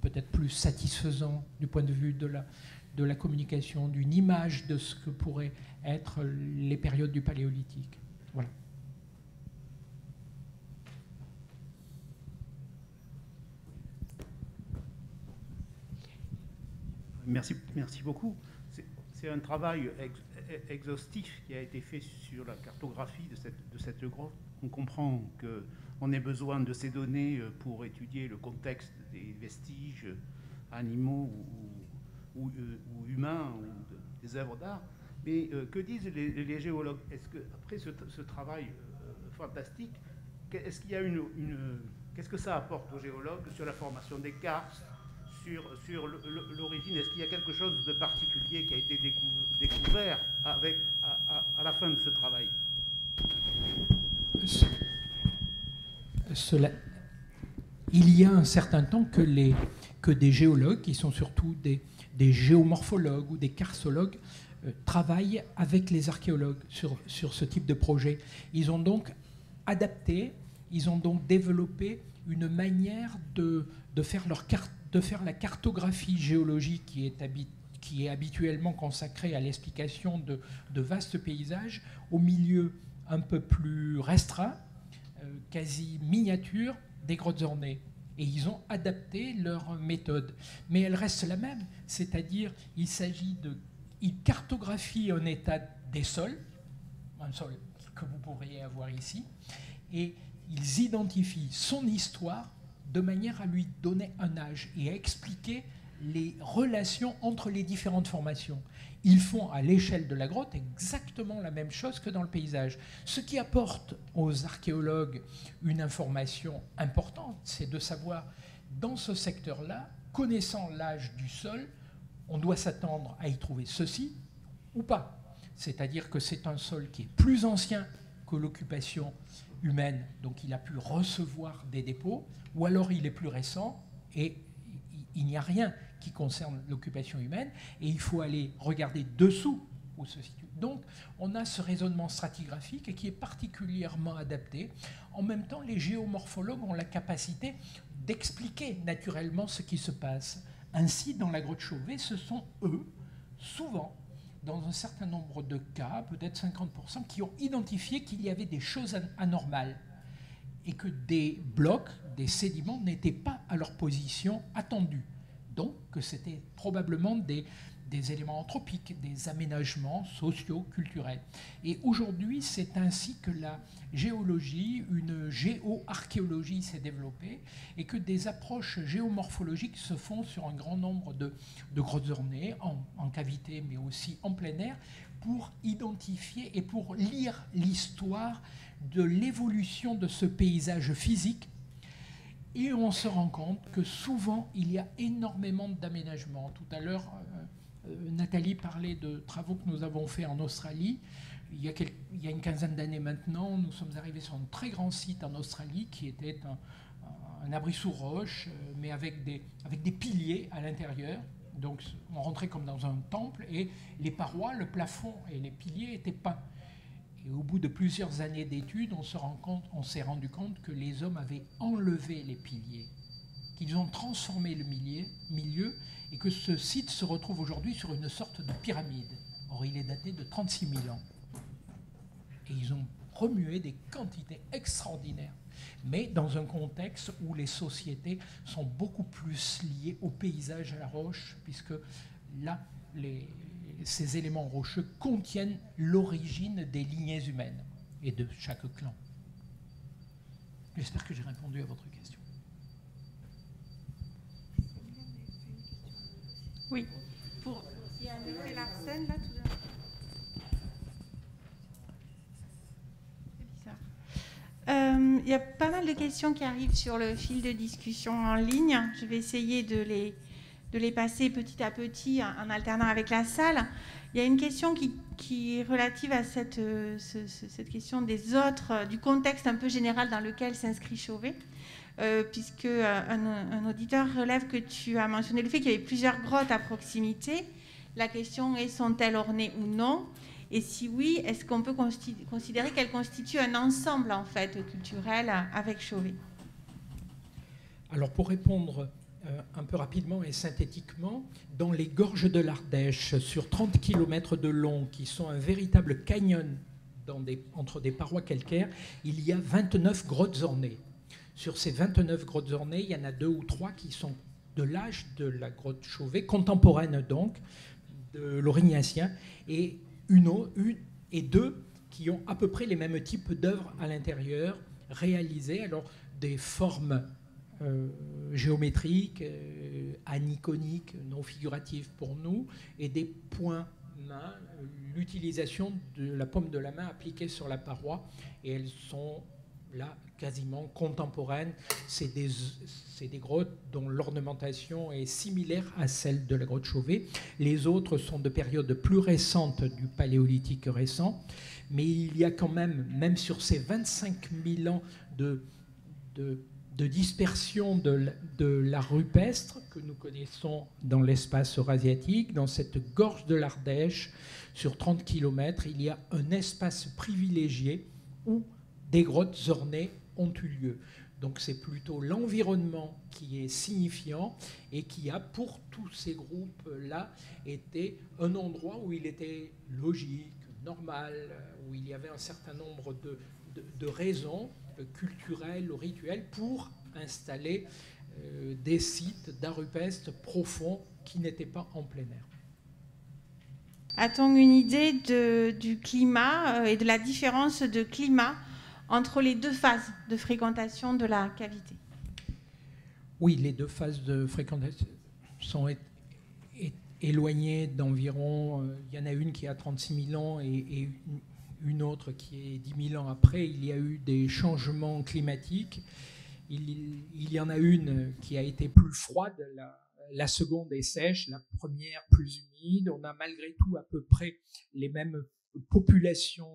peut-être plus satisfaisants du point de vue de la communication, d'une image de ce que pourraient être les périodes du Paléolithique. Voilà. Merci beaucoup. C'est un travail exhaustif qui a été fait sur la cartographie de cette grotte. On comprend qu'on ait besoin de ces données pour étudier le contexte des vestiges animaux ou humains ou des œuvres d'art. Mais que disent les géologues? Est-ce qu'après ce travail fantastique, est-ce qu'il y a qu'est-ce que ça apporte aux géologues sur la formation des cartes, sur l'origine? Est-ce qu'il y a quelque chose de particulier qui a été découvert à la fin de ce travail? Il y a un certain temps que des géologues, qui sont surtout des géomorphologues ou des cartologues, travaillent avec les archéologues sur ce type de projet. Ils ont donc adapté, ils ont donc développé une manière de faire la cartographie géologique qui est habituellement consacrée à l'explication de vastes paysages au milieu un peu plus restreint, quasi miniature, des grottes ornées. Et ils ont adapté leur méthode. Mais elle reste la même, c'est-à-dire ils cartographient un état des sols, un sol que vous pourriez avoir ici, et ils identifient son histoire de manière à lui donner un âge et à expliquer les relations entre les différentes formations. Ils font à l'échelle de la grotte exactement la même chose que dans le paysage. Ce qui apporte aux archéologues une information importante, c'est de savoir, dans ce secteur-là, connaissant l'âge du sol, on doit s'attendre à y trouver ceci ou pas. C'est-à-dire que c'est un sol qui est plus ancien que l'occupation humaine, donc il a pu recevoir des dépôts, ou alors il est plus récent et il n'y a rien qui concerne l'occupation humaine, et il faut aller regarder dessous où se situe. Donc on a ce raisonnement stratigraphique qui est particulièrement adapté. En même temps, les géomorphologues ont la capacité d'expliquer naturellement ce qui se passe. Ainsi, dans la grotte Chauvet, ce sont eux, souvent, dans un certain nombre de cas, peut-être 50%, qui ont identifié qu'il y avait des choses anormales et que des blocs, des sédiments n'étaient pas à leur position attendue. Donc, que c'était probablement des éléments anthropiques, des aménagements sociaux, culturels. Et aujourd'hui, c'est ainsi que la géologie, une géoarchéologie s'est développée et que des approches géomorphologiques se font sur un grand nombre de grottes ornées, en cavité, mais aussi en plein air, pour identifier et pour lire l'histoire de l'évolution de ce paysage physique. Et on se rend compte que souvent, il y a énormément d'aménagements. Tout à l'heure, Nathalie parlait de travaux que nous avons faits en Australie. Il y a une quinzaine d'années maintenant, nous sommes arrivés sur un très grand site en Australie qui était un abri sous roche, mais avec des piliers à l'intérieur. Donc on rentrait comme dans un temple et les parois, le plafond et les piliers étaient peints. Et au bout de plusieurs années d'études, on s'est rendu compte que les hommes avaient enlevé les piliers, qu'ils ont transformé le milieu et que ce site se retrouve aujourd'hui sur une sorte de pyramide. Or, il est daté de 36 000 ans. Et ils ont remuer des quantités extraordinaires, mais dans un contexte où les sociétés sont beaucoup plus liées au paysage, à la roche, puisque là, ces éléments rocheux contiennent l'origine des lignées humaines et de chaque clan. J'espère que j'ai répondu à votre question. Oui. Il y a André Larsen, là, tout d'un coup. C'est bizarre. Il y a pas mal de questions qui arrivent sur le fil de discussion en ligne. Je vais essayer de les passer petit à petit en alternant avec la salle. Il y a une question qui est relative à cette question des autres, du contexte un peu général dans lequel s'inscrit Chauvet. Puisque un auditeur relève que tu as mentionné le fait qu'il y avait plusieurs grottes à proximité. La question est, sont-elles ornées ou non? Et si oui, est-ce qu'on peut considérer qu'elles constituent un ensemble en fait culturel avec Chauvet? Alors pour répondre un peu rapidement et synthétiquement, dans les gorges de l'Ardèche, sur 30 km de long, qui sont un véritable canyon entre des parois calcaires, il y a 29 grottes ornées. Sur ces 29 grottes ornées, il y en a 2 ou 3 qui sont de l'âge de la grotte Chauvet, contemporaine donc, de l'Aurignacien, et et 2 qui ont à peu près les mêmes types d'œuvres à l'intérieur, réalisées, alors des formes géométriques, aniconiques, non figuratives pour nous, et des points main, l'utilisation de la paume de la main appliquée sur la paroi, et elles sont là quasiment contemporaines. C'est des grottes dont l'ornementation est similaire à celle de la grotte Chauvet. Les autres sont de périodes plus récentes du paléolithique récent, mais il y a quand même sur ces 25 000 ans de dispersion de l'art rupestre que nous connaissons dans l'espace eurasiatique, dans cette gorge de l'Ardèche, sur 30 km, il y a un espace privilégié où des grottes ornées ont eu lieu. Donc c'est plutôt l'environnement qui est signifiant et qui a, pour tous ces groupes-là, été un endroit où il était logique, normal, où il y avait un certain nombre de raisons culturelles ou rituelles pour installer des sites d'art rupestre profonds qui n'étaient pas en plein air. A-t-on une idée du climat et de la différence de climat entre les deux phases de fréquentation de la cavité? Oui, les deux phases de fréquentation sont éloignées d'environ... il y en a une qui a 36 000 ans et une autre qui est 10 000 ans après. Il y a eu des changements climatiques. Il y en a une qui a été plus froide, la seconde est sèche, la première plus humide. On a malgré tout à peu près les mêmes populations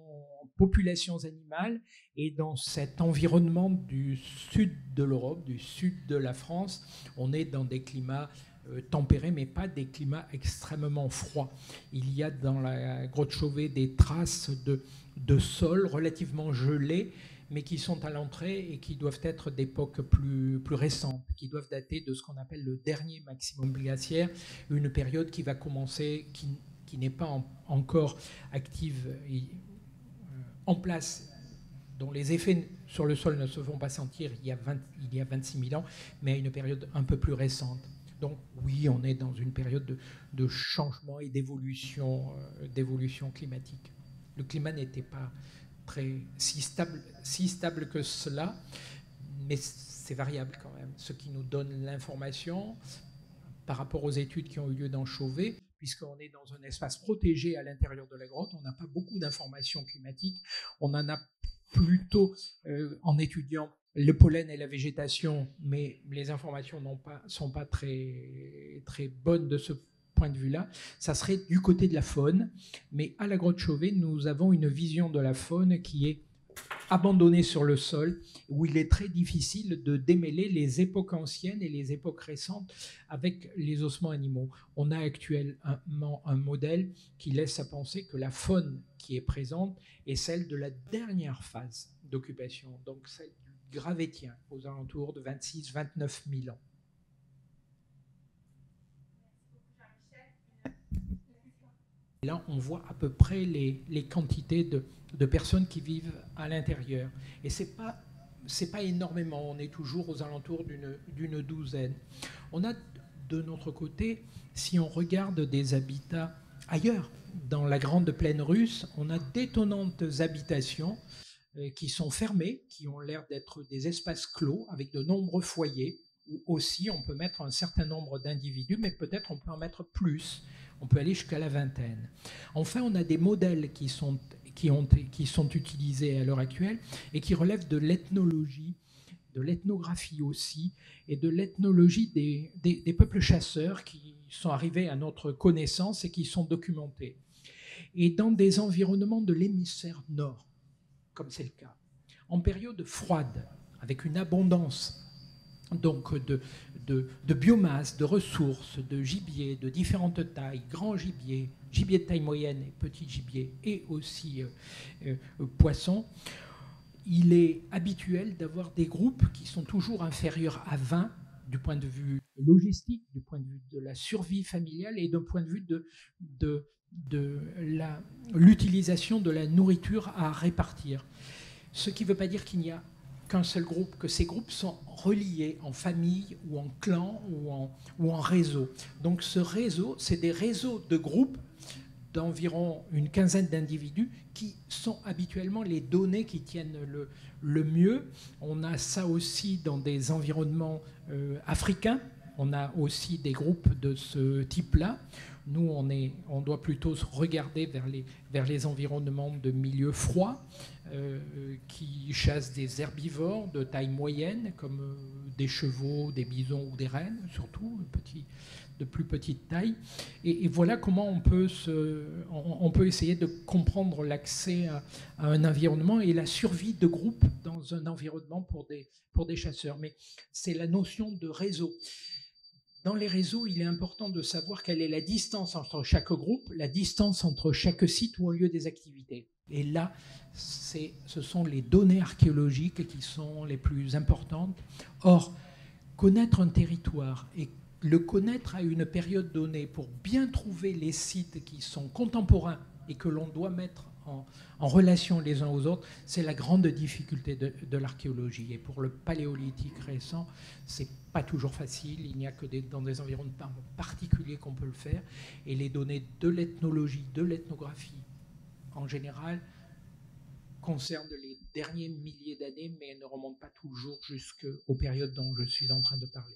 animales, et dans cet environnement du sud de l'Europe, du sud de la France, on est dans des climats tempérés, mais pas des climats extrêmement froids. Il y a dans la grotte Chauvet des traces de sol relativement gelés, mais qui sont à l'entrée et qui doivent être d'époque plus récente, qui doivent dater de ce qu'on appelle le dernier maximum glaciaire, une période qui va commencer, qui n'est pas encore active en place, dont les effets sur le sol ne se font pas sentir il y a 26 000 ans, mais à une période un peu plus récente. Donc oui, on est dans une période de changement et d'évolution climatique. Le climat n'était pas si stable que cela, mais c'est variable quand même. Ce qui nous donne l'information par rapport aux études qui ont eu lieu dans Chauvet, puisqu'on est dans un espace protégé à l'intérieur de la grotte, on n'a pas beaucoup d'informations climatiques, on en a plutôt en étudiant le pollen et la végétation, mais les informations ne sont pas très bonnes de ce point de vue-là. Ça serait du côté de la faune, mais à la grotte Chauvet, nous avons une vision de la faune qui est abandonnée sur le sol, où il est très difficile de démêler les époques anciennes et les époques récentes avec les ossements animaux. On a actuellement un modèle qui laisse à penser que la faune qui est présente est celle de la dernière phase d'occupation, donc celle du Gravétien, aux alentours de 26-29 000 ans. Là, on voit à peu près les quantités de personnes qui vivent à l'intérieur. Et c'est pas énormément, on est toujours aux alentours d'une douzaine. On a de notre côté, si on regarde des habitats ailleurs, dans la grande plaine russe, on a d'étonnantes habitations qui sont fermées, qui ont l'air d'être des espaces clos avec de nombreux foyers, où aussi on peut mettre un certain nombre d'individus, mais peut-être on peut en mettre plus. On peut aller jusqu'à la vingtaine. Enfin, on a des modèles qui sont utilisés à l'heure actuelle et qui relèvent de l'ethnologie, de l'ethnographie aussi, et de l'ethnologie des peuples chasseurs qui sont arrivés à notre connaissance et qui sont documentés. Et dans des environnements de l'hémisphère nord, comme c'est le cas, en période froide, avec une abondance donc de biomasse, de ressources, de gibier de différentes tailles, grand gibier, gibier de taille moyenne et petit gibier, et aussi poissons, il est habituel d'avoir des groupes qui sont toujours inférieurs à 20 du point de vue logistique, du point de vue de la survie familiale et d'un point de vue de l'utilisation de la nourriture à répartir. Ce qui ne veut pas dire qu'il n'y a qu'un seul groupe, que ces groupes sont reliés en famille ou en clan ou en réseau. Donc ce réseau, c'est des réseaux de groupes d'environ une quinzaine d'individus qui sont habituellement les données qui tiennent le mieux. On a ça aussi dans des environnements africains. On a aussi des groupes de ce type-là. Nous, on doit plutôt se regarder vers les environnements de milieux froids qui chassent des herbivores de taille moyenne, comme des chevaux, des bisons ou des rennes, surtout de plus petite taille. Et voilà comment on peut essayer de comprendre l'accès à un environnement et la survie de groupes dans un environnement pour des chasseurs. Mais c'est la notion de réseau. Dans les réseaux, il est important de savoir quelle est la distance entre chaque groupe, la distance entre chaque site ou un lieu des activités. Et là, ce sont les données archéologiques qui sont les plus importantes. Or, connaître un territoire et le connaître à une période donnée pour bien trouver les sites qui sont contemporains et que l'on doit mettre en relation les uns aux autres, c'est la grande difficulté de l'archéologie. Et pour le paléolithique récent, c'est pas toujours facile. Il n'y a que dans des environnements particuliers qu'on peut le faire. Et les données de l'ethnologie, de l'ethnographie, en général, concernent les derniers milliers d'années, mais elles ne remontent pas toujours jusqu'aux périodes dont je suis en train de parler.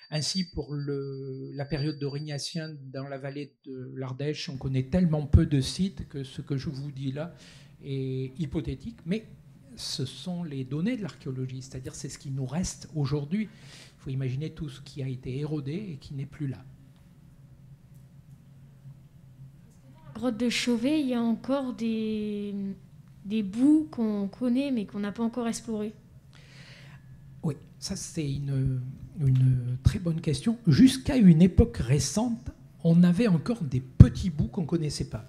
Ainsi, pour la période d'Aurignacien dans la vallée de l'Ardèche, on connaît tellement peu de sites que ce que je vous dis là est hypothétique, mais ce sont les données de l'archéologie, c'est-à-dire c'est ce qui nous reste aujourd'hui. Il faut imaginer tout ce qui a été érodé et qui n'est plus là. Dans la grotte de Chauvet, il y a encore des bouts qu'on connaît mais qu'on n'a pas encore explorés. Oui, ça c'est une très bonne question. Jusqu'à une époque récente, on avait encore des petits bouts qu'on ne connaissait pas.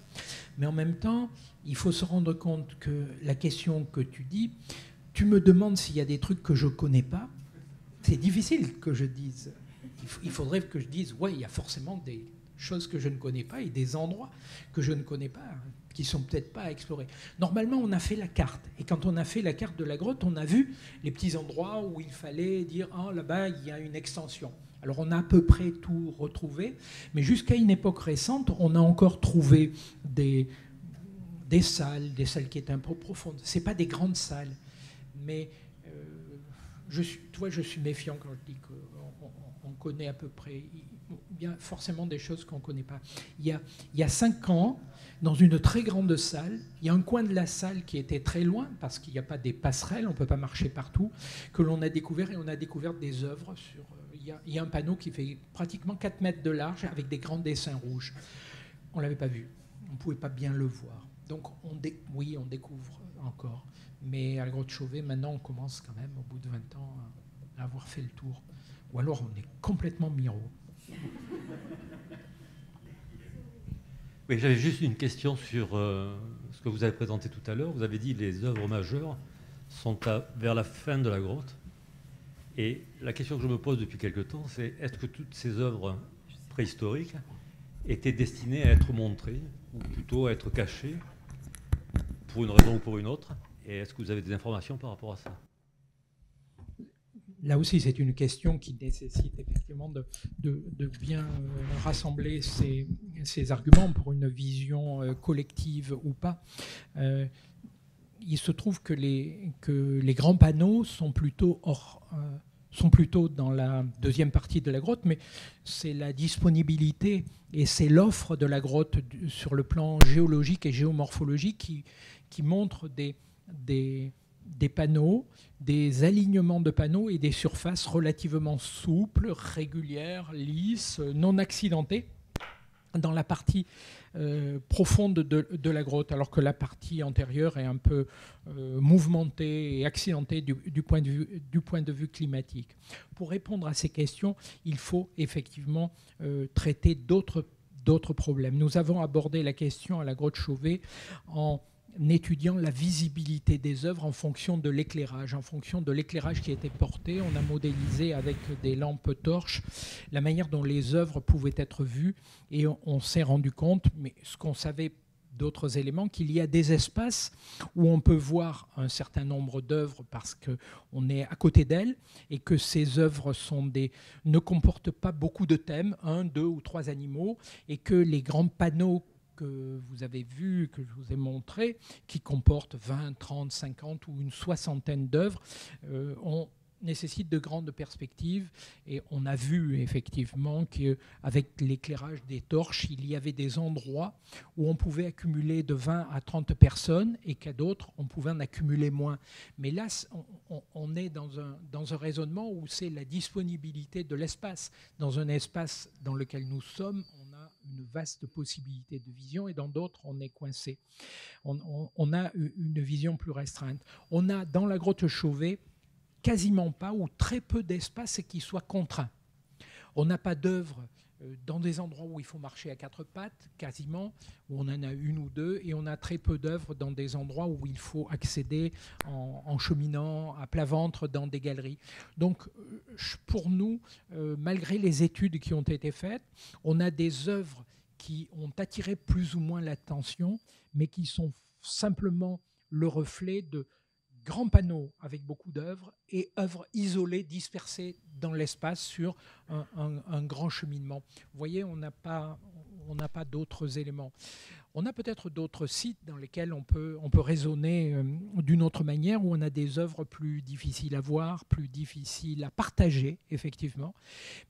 Mais en même temps, il faut se rendre compte que la question que tu dis, tu me demandes s'il y a des trucs que je ne connais pas. C'est difficile que je dise. Il faudrait que je dise, ouais, il y a forcément des choses que je ne connais pas et des endroits que je ne connais pas, qui ne sont peut-être pas à explorer. Normalement, on a fait la carte. Et quand on a fait la carte de la grotte, on a vu les petits endroits où il fallait dire « Ah, là-bas, il y a une extension ». Alors, on a à peu près tout retrouvé. Mais jusqu'à une époque récente, on a encore trouvé des salles qui étaient un peu profondes. Ce n'est pas des grandes salles. Mais je suis méfiant quand je dis qu'on connaît à peu près. Il y a forcément des choses qu'on ne connaît pas. Il y a 5 ans, dans une très grande salle, il y a un coin de la salle qui était très loin, parce qu'il n'y a pas des passerelles, on ne peut pas marcher partout, que l'on a découvert, et on a découvert des œuvres. Il y a un panneau qui fait pratiquement 4 mètres de large, avec des grands dessins rouges. On ne l'avait pas vu, on ne pouvait pas bien le voir. Donc oui, on découvre encore. Mais à la grotte Chauvet, maintenant, on commence quand même, au bout de 20 ans, à avoir fait le tour. Ou alors, on est complètement miro. Oui, j'avais juste une question sur ce que vous avez présenté tout à l'heure. Vous avez dit que les œuvres majeures sont vers la fin de la grotte. Et la question que je me pose depuis quelque temps, c'est est-ce que toutes ces œuvres préhistoriques étaient destinés à être montrés, ou plutôt à être cachés, pour une raison ou pour une autre. Et est-ce que vous avez des informations par rapport à ça? Là aussi, c'est une question qui nécessite effectivement de bien rassembler ces arguments pour une vision collective ou pas. Il se trouve que les grands panneaux sont plutôt dans la deuxième partie de la grotte, mais c'est la disponibilité et c'est l'offre de la grotte sur le plan géologique et géomorphologique qui montre des panneaux, des alignements de panneaux et des surfaces relativement souples, régulières, lisses, non accidentées dans la partie profonde de la grotte, alors que la partie antérieure est un peu mouvementée et accidentée du point de vue climatique. Pour répondre à ces questions, il faut effectivement traiter d'autres problèmes. Nous avons abordé la question à la grotte Chauvet en étudiant la visibilité des œuvres en fonction de l'éclairage. En fonction de l'éclairage qui était porté, on a modélisé avec des lampes torches la manière dont les œuvres pouvaient être vues et on s'est rendu compte, mais ce qu'on savait d'autres éléments, qu'il y a des espaces où on peut voir un certain nombre d'œuvres parce qu'on est à côté d'elles et que ces œuvres ne comportent pas beaucoup de thèmes, 1, 2 ou 3 animaux, et que les grands panneaux que vous avez vu, que je vous ai montré, qui comportent 20, 30, 50 ou une soixantaine d'œuvres, nécessitent de grandes perspectives. Et on a vu effectivement qu'avec l'éclairage des torches, il y avait des endroits où on pouvait accumuler de 20 à 30 personnes et qu'à d'autres, on pouvait en accumuler moins. Mais là, on est dans un raisonnement où c'est la disponibilité de l'espace. Dans un espace dans lequel nous sommes, on a une vaste possibilité de vision et dans d'autres, on est coincé. On a une vision plus restreinte. On a dans la grotte Chauvet quasiment pas ou très peu d'espace qui soit contraint. On n'a pas d'œuvre dans des endroits où il faut marcher à 4 pattes, quasiment, où on en a une ou deux, et on a très peu d'œuvres dans des endroits où il faut accéder en cheminant à plat ventre dans des galeries. Donc, pour nous, malgré les études qui ont été faites, on a des œuvres qui ont attiré plus ou moins l'attention, mais qui sont simplement le reflet de grands panneaux avec beaucoup d'œuvres et œuvres isolées, dispersées dans l'espace sur un grand cheminement. Vous voyez, on n'a pas d'autres éléments. On a peut-être d'autres sites dans lesquels on peut raisonner d'une autre manière, où on a des œuvres plus difficiles à voir, plus difficiles à partager, effectivement.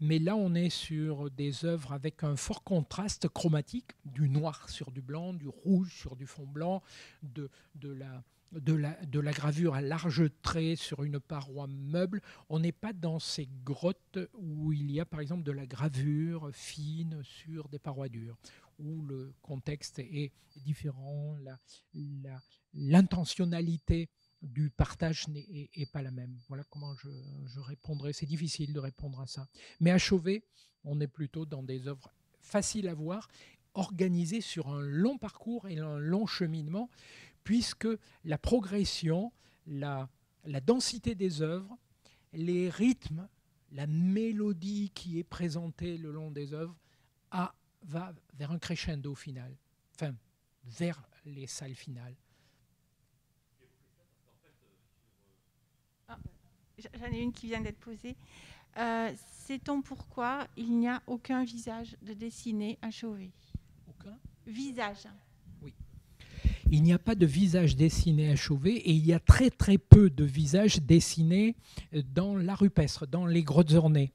Mais là, on est sur des œuvres avec un fort contraste chromatique, du noir sur du blanc, du rouge sur du fond blanc, de la gravure à large trait sur une paroi meuble. On n'est pas dans ces grottes où il y a par exemple de la gravure fine sur des parois dures, où le contexte est différent, l'intentionnalité du partage n'est pas la même. Voilà comment je répondrai. C'est difficile de répondre à ça. Mais à Chauvet, on est plutôt dans des œuvres faciles à voir, organisées sur un long parcours et un long cheminement, puisque la progression, la densité des œuvres, les rythmes, la mélodie qui est présentée le long des œuvres va vers un crescendo final, enfin, vers les salles finales. J'en ai une qui vient d'être posée. Sait-on pourquoi il n'y a aucun visage de dessiné à Chauvet? Aucun visage? Oui. Il n'y a pas de visage dessiné à Chauvet et il y a très très peu de visages dessinés dans la rupestre, dans les grottes ornées.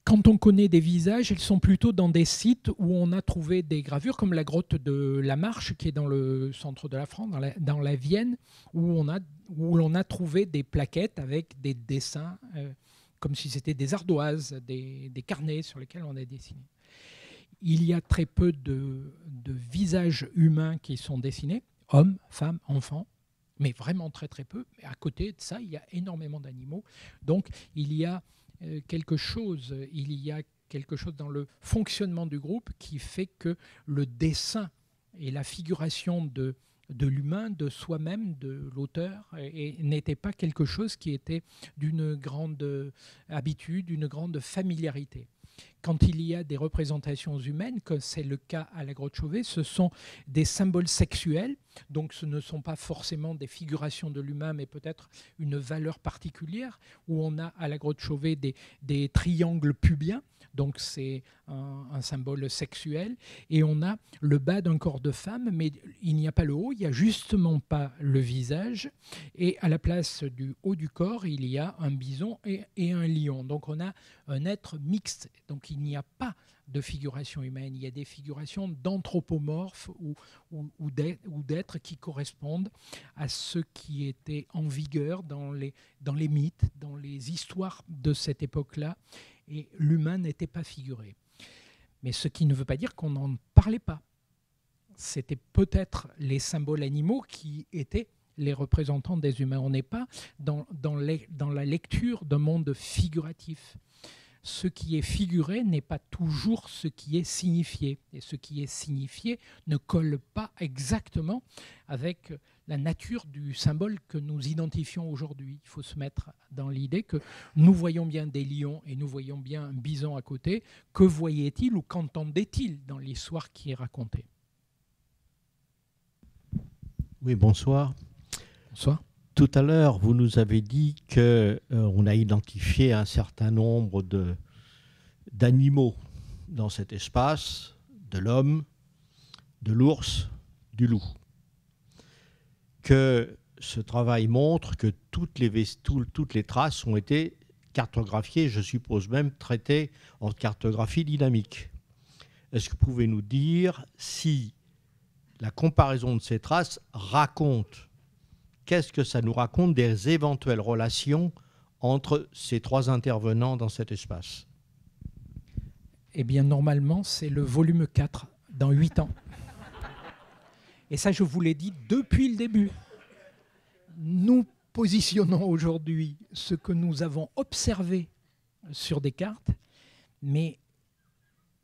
Quand on connaît des visages, ils sont plutôt dans des sites où on a trouvé des gravures, comme la grotte de la Marche, qui est dans le centre de la France, dans la Vienne, où l'on a trouvé des plaquettes avec des dessins, comme si c'était des ardoises, des carnets sur lesquels on a dessiné. Il y a très peu de visages humains qui sont dessinés, hommes, femmes, enfants, mais vraiment très très peu. Mais à côté de ça, il y a énormément d'animaux. Donc il y a quelque chose dans le fonctionnement du groupe qui fait que le dessin et la figuration de l'humain, de soi-même, de l'auteur, n'était pas quelque chose qui était d'une grande habitude, d'une grande familiarité. quand il y a des représentations humaines, comme c'est le cas à la grotte Chauvet, ce sont des symboles sexuels. Donc ce ne sont pas forcément des figurations de l'humain, mais peut-être une valeur particulière, où on a à la grotte Chauvet des triangles pubiens, donc c'est un symbole sexuel, et on a le bas d'un corps de femme, mais il n'y a pas le haut, il n'y a justement pas le visage, et à la place du haut du corps, il y a un bison et un lion. Donc on a un être mixte, donc il n'y a pas de figuration humaine, il y a des figurations d'anthropomorphes ou d'êtres qui correspondent à ce qui était en vigueur dans les mythes, dans les histoires de cette époque-là, et l'humain n'était pas figuré. Mais ce qui ne veut pas dire qu'on n'en parlait pas. C'était peut-être les symboles animaux qui étaient les représentants des humains. On n'est pas dans la lecture d'un monde figuratif. Ce qui est figuré n'est pas toujours ce qui est signifié. Et ce qui est signifié ne colle pas exactement avec la nature du symbole que nous identifions aujourd'hui. Il faut se mettre dans l'idée que nous voyons bien des lions et nous voyons bien un bison à côté. Que voyait-il ou qu'entendait-il dans l'histoire qui est racontée? Oui, bonsoir. Bonsoir. Tout à l'heure, vous nous avez dit qu'on a identifié un certain nombre d'animaux dans cet espace, de l'homme, de l'ours, du loup. Que ce travail montre que toutes les traces ont été cartographiées, je suppose même traitées en cartographie dynamique. Est-ce que vous pouvez nous dire si la comparaison de ces traces raconte, qu'est-ce que ça nous raconte des éventuelles relations entre ces trois intervenants dans cet espace? Eh bien, normalement, c'est le volume 4, dans 8 ans. Et ça, je vous l'ai dit depuis le début. Nous positionnons aujourd'hui ce que nous avons observé sur des cartes, mais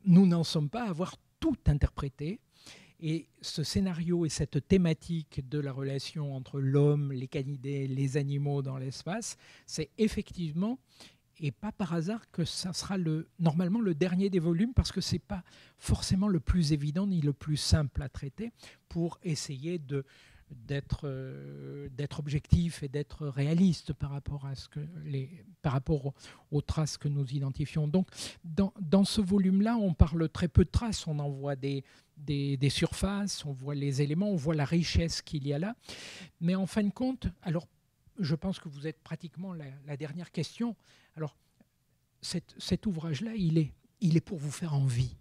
nous n'en sommes pas à avoir tout interprété. Et ce scénario et cette thématique de la relation entre l'homme, les canidés, les animaux dans l'espace, c'est effectivement, et pas par hasard, que ça sera normalement le dernier des volumes, parce que ce n'est pas forcément le plus évident ni le plus simple à traiter pour essayer d'être objectif et d'être réaliste par rapport aux traces que nous identifions. Donc, dans ce volume-là, on parle très peu de traces, on en voit des surfaces, on voit les éléments, on voit la richesse qu'il y a là. Mais en fin de compte, alors, je pense que vous êtes pratiquement la dernière question. Alors, cet ouvrage-là, il est pour vous faire envie.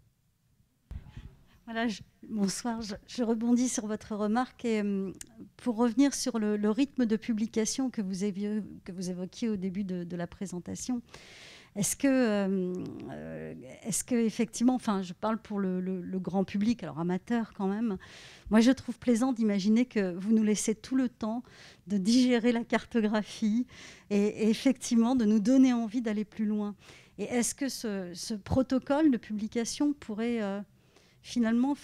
Voilà, bonsoir, je rebondis sur votre remarque et pour revenir sur le rythme de publication que vous évoquiez au début de la présentation. Est-ce que effectivement, enfin, je parle pour le grand public, alors amateur quand même, moi je trouve plaisant d'imaginer que vous nous laissez tout le temps de digérer la cartographie et effectivement de nous donner envie d'aller plus loin. Et est-ce que ce protocole de publication pourrait finalement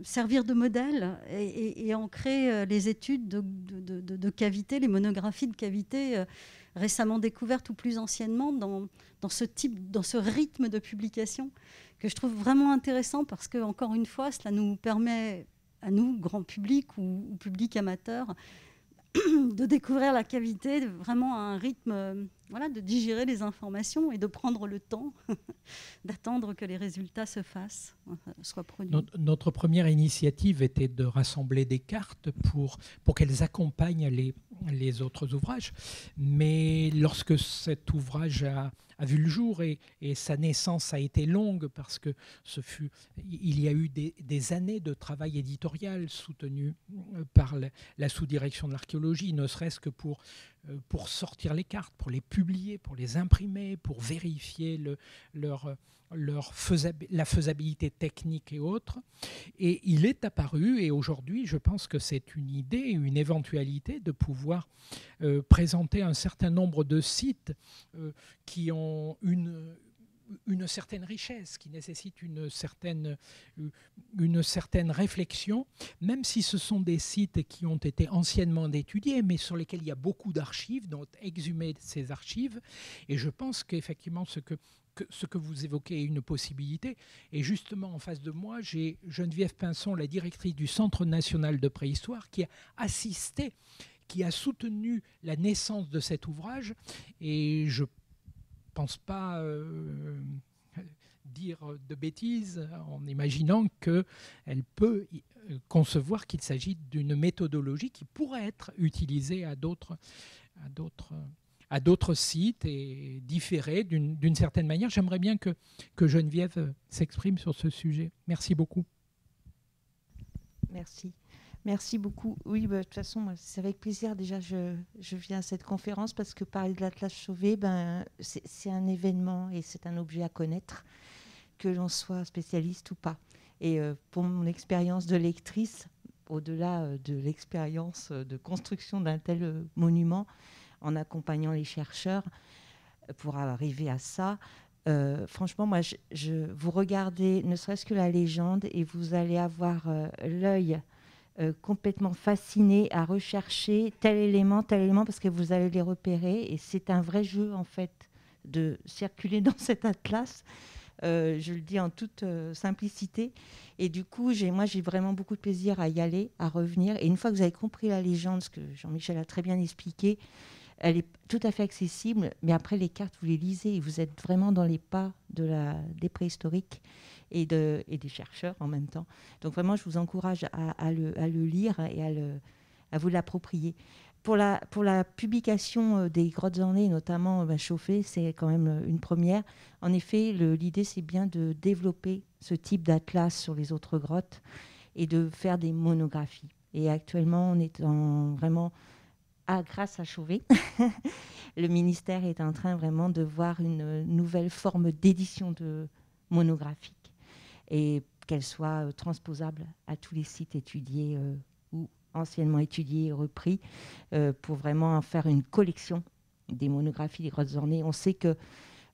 servir de modèle et ancrer les études de cavités, les monographies de cavités récemment découvertes ou plus anciennement dans ce rythme de publication que je trouve vraiment intéressant parce que, encore une fois, cela nous permet à nous, grand public ou public amateur, de découvrir la cavité vraiment à un rythme, de digérer les informations et de prendre le temps d'attendre que les résultats se fassent, soient produits. Notre première initiative était de rassembler des cartes pour qu'elles accompagnent les autres ouvrages. Mais lorsque cet ouvrage a vu le jour et sa naissance a été longue parce que il y a eu des années de travail éditorial soutenu par la sous-direction de l'archéologie, ne serait-ce que pour sortir les cartes, pour les publier, pour les imprimer, pour vérifier la faisabilité technique et autres. Et il est apparu, et aujourd'hui, je pense que c'est une idée, une éventualité de pouvoir présenter un certain nombre de sites qui ont une certaine richesse, qui nécessite une certaine réflexion, même si ce sont des sites qui ont été anciennement étudiés, mais sur lesquels il y a beaucoup d'archives, donc exhumer ces archives. Et je pense qu'effectivement, ce que ce que vous évoquez est une possibilité. Et justement, en face de moi, j'ai Geneviève Pinson, la directrice du Centre national de préhistoire, qui a assisté, qui a soutenu la naissance de cet ouvrage. Et je ne pense pas dire de bêtises en imaginant qu'elle peut concevoir qu'il s'agit d'une méthodologie qui pourrait être utilisée à d'autres sites et différée d'une certaine manière. J'aimerais bien que Geneviève s'exprime sur ce sujet. Merci beaucoup. Merci. Merci beaucoup. Oui, de toute façon, c'est avec plaisir. Déjà, je viens à cette conférence parce que parler de l'Atlas Chauvet, c'est un événement et c'est un objet à connaître, que l'on soit spécialiste ou pas. Et pour mon expérience de lectrice, au-delà de l'expérience de construction d'un tel monument, en accompagnant les chercheurs pour arriver à ça, franchement, moi, vous regardez ne serait-ce que la légende et vous allez avoir l'œil complètement fasciné à rechercher tel élément, parce que vous allez les repérer. Et c'est un vrai jeu, en fait, de circuler dans cet atlas. Je le dis en toute simplicité. Et du coup, moi, j'ai vraiment beaucoup de plaisir à y aller, à revenir. Et une fois que vous avez compris la légende, ce que Jean-Michel a très bien expliqué, elle est tout à fait accessible. Mais après, les cartes, vous les lisez et vous êtes vraiment dans les pas des préhistoriques et des chercheurs en même temps. Donc vraiment, je vous encourage à le lire et à vous l'approprier. Pour la publication des grottes ornées, notamment Chauvet, c'est quand même une première. En effet, l'idée, c'est bien de développer ce type d'atlas sur les autres grottes et de faire des monographies. Et actuellement, on est vraiment... grâce à Chauvet, le ministère est en train vraiment de voir une nouvelle forme d'édition monographique et qu'elle soit transposable à tous les sites étudiés ou anciennement étudiés et repris pour vraiment en faire une collection des monographies des grottes ornées. On sait que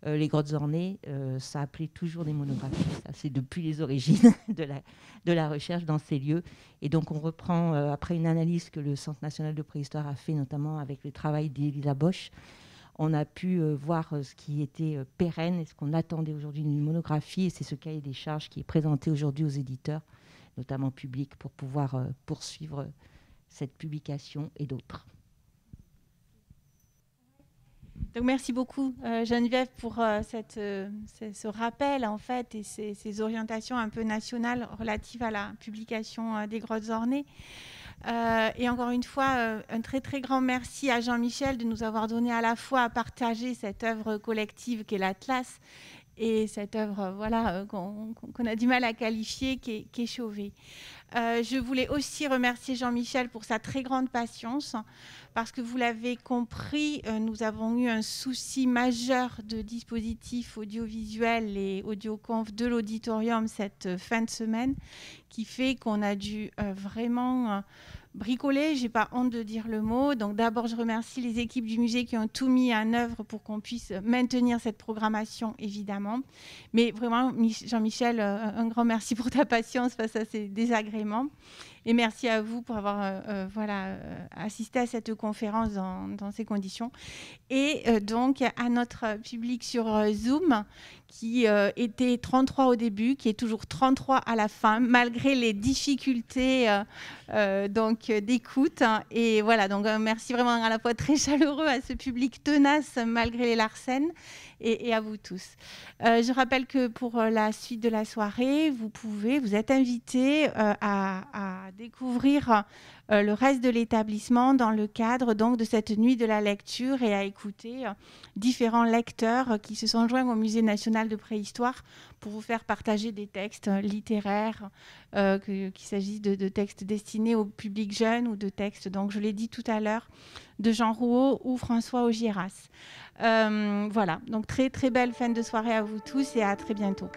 les grottes ornées, ça appelait toujours des monographies. Ça, c'est depuis les origines de la recherche dans ces lieux. Et donc, on reprend, après une analyse que le Centre national de préhistoire a fait, notamment avec le travail d'Elisa Bosch, on a pu voir ce qui était pérenne et ce qu'on attendait aujourd'hui d'une monographie. Et c'est ce cahier des charges qui est présenté aujourd'hui aux éditeurs, notamment publics, pour pouvoir poursuivre cette publication et d'autres. Donc merci beaucoup Geneviève pour ce rappel en fait et ces orientations un peu nationales relatives à la publication des grottes ornées. Et encore une fois, un très très grand merci à Jean-Michel de nous avoir donné à la fois à partager cette œuvre collective qu'est l'Atlas et cette œuvre qu'on a du mal à qualifier qui est Chauvet. Je voulais aussi remercier Jean-Michel pour sa très grande patience parce que vous l'avez compris, nous avons eu un souci majeur de dispositifs audiovisuels et audioconf de l'auditorium cette fin de semaine qui fait qu'on a dû vraiment bricoler, j'ai pas honte de dire le mot. Donc d'abord, je remercie les équipes du musée qui ont tout mis en œuvre pour qu'on puisse maintenir cette programmation, évidemment. Mais vraiment, Jean-Michel, un grand merci pour ta patience face à ces désagréments. Et merci à vous pour avoir assisté à cette conférence dans ces conditions. Et donc, à notre public sur Zoom, qui était 33 au début, qui est toujours 33 à la fin, malgré les difficultés d'écoute. Et voilà, donc merci vraiment à la fois très chaleureux à ce public tenace, malgré les larcènes, et à vous tous. Je rappelle que pour la suite de la soirée, vous êtes invités à découvrir le reste de l'établissement dans le cadre donc de cette nuit de la lecture et à écouter différents lecteurs qui se sont joints au Musée national de préhistoire pour vous faire partager des textes littéraires, qu'il s'agisse de textes destinés au public jeune ou de textes, donc je l'ai dit tout à l'heure, de Jean Rouault ou François Augiéras. Voilà, donc très très belle fin de soirée à vous tous et à très bientôt.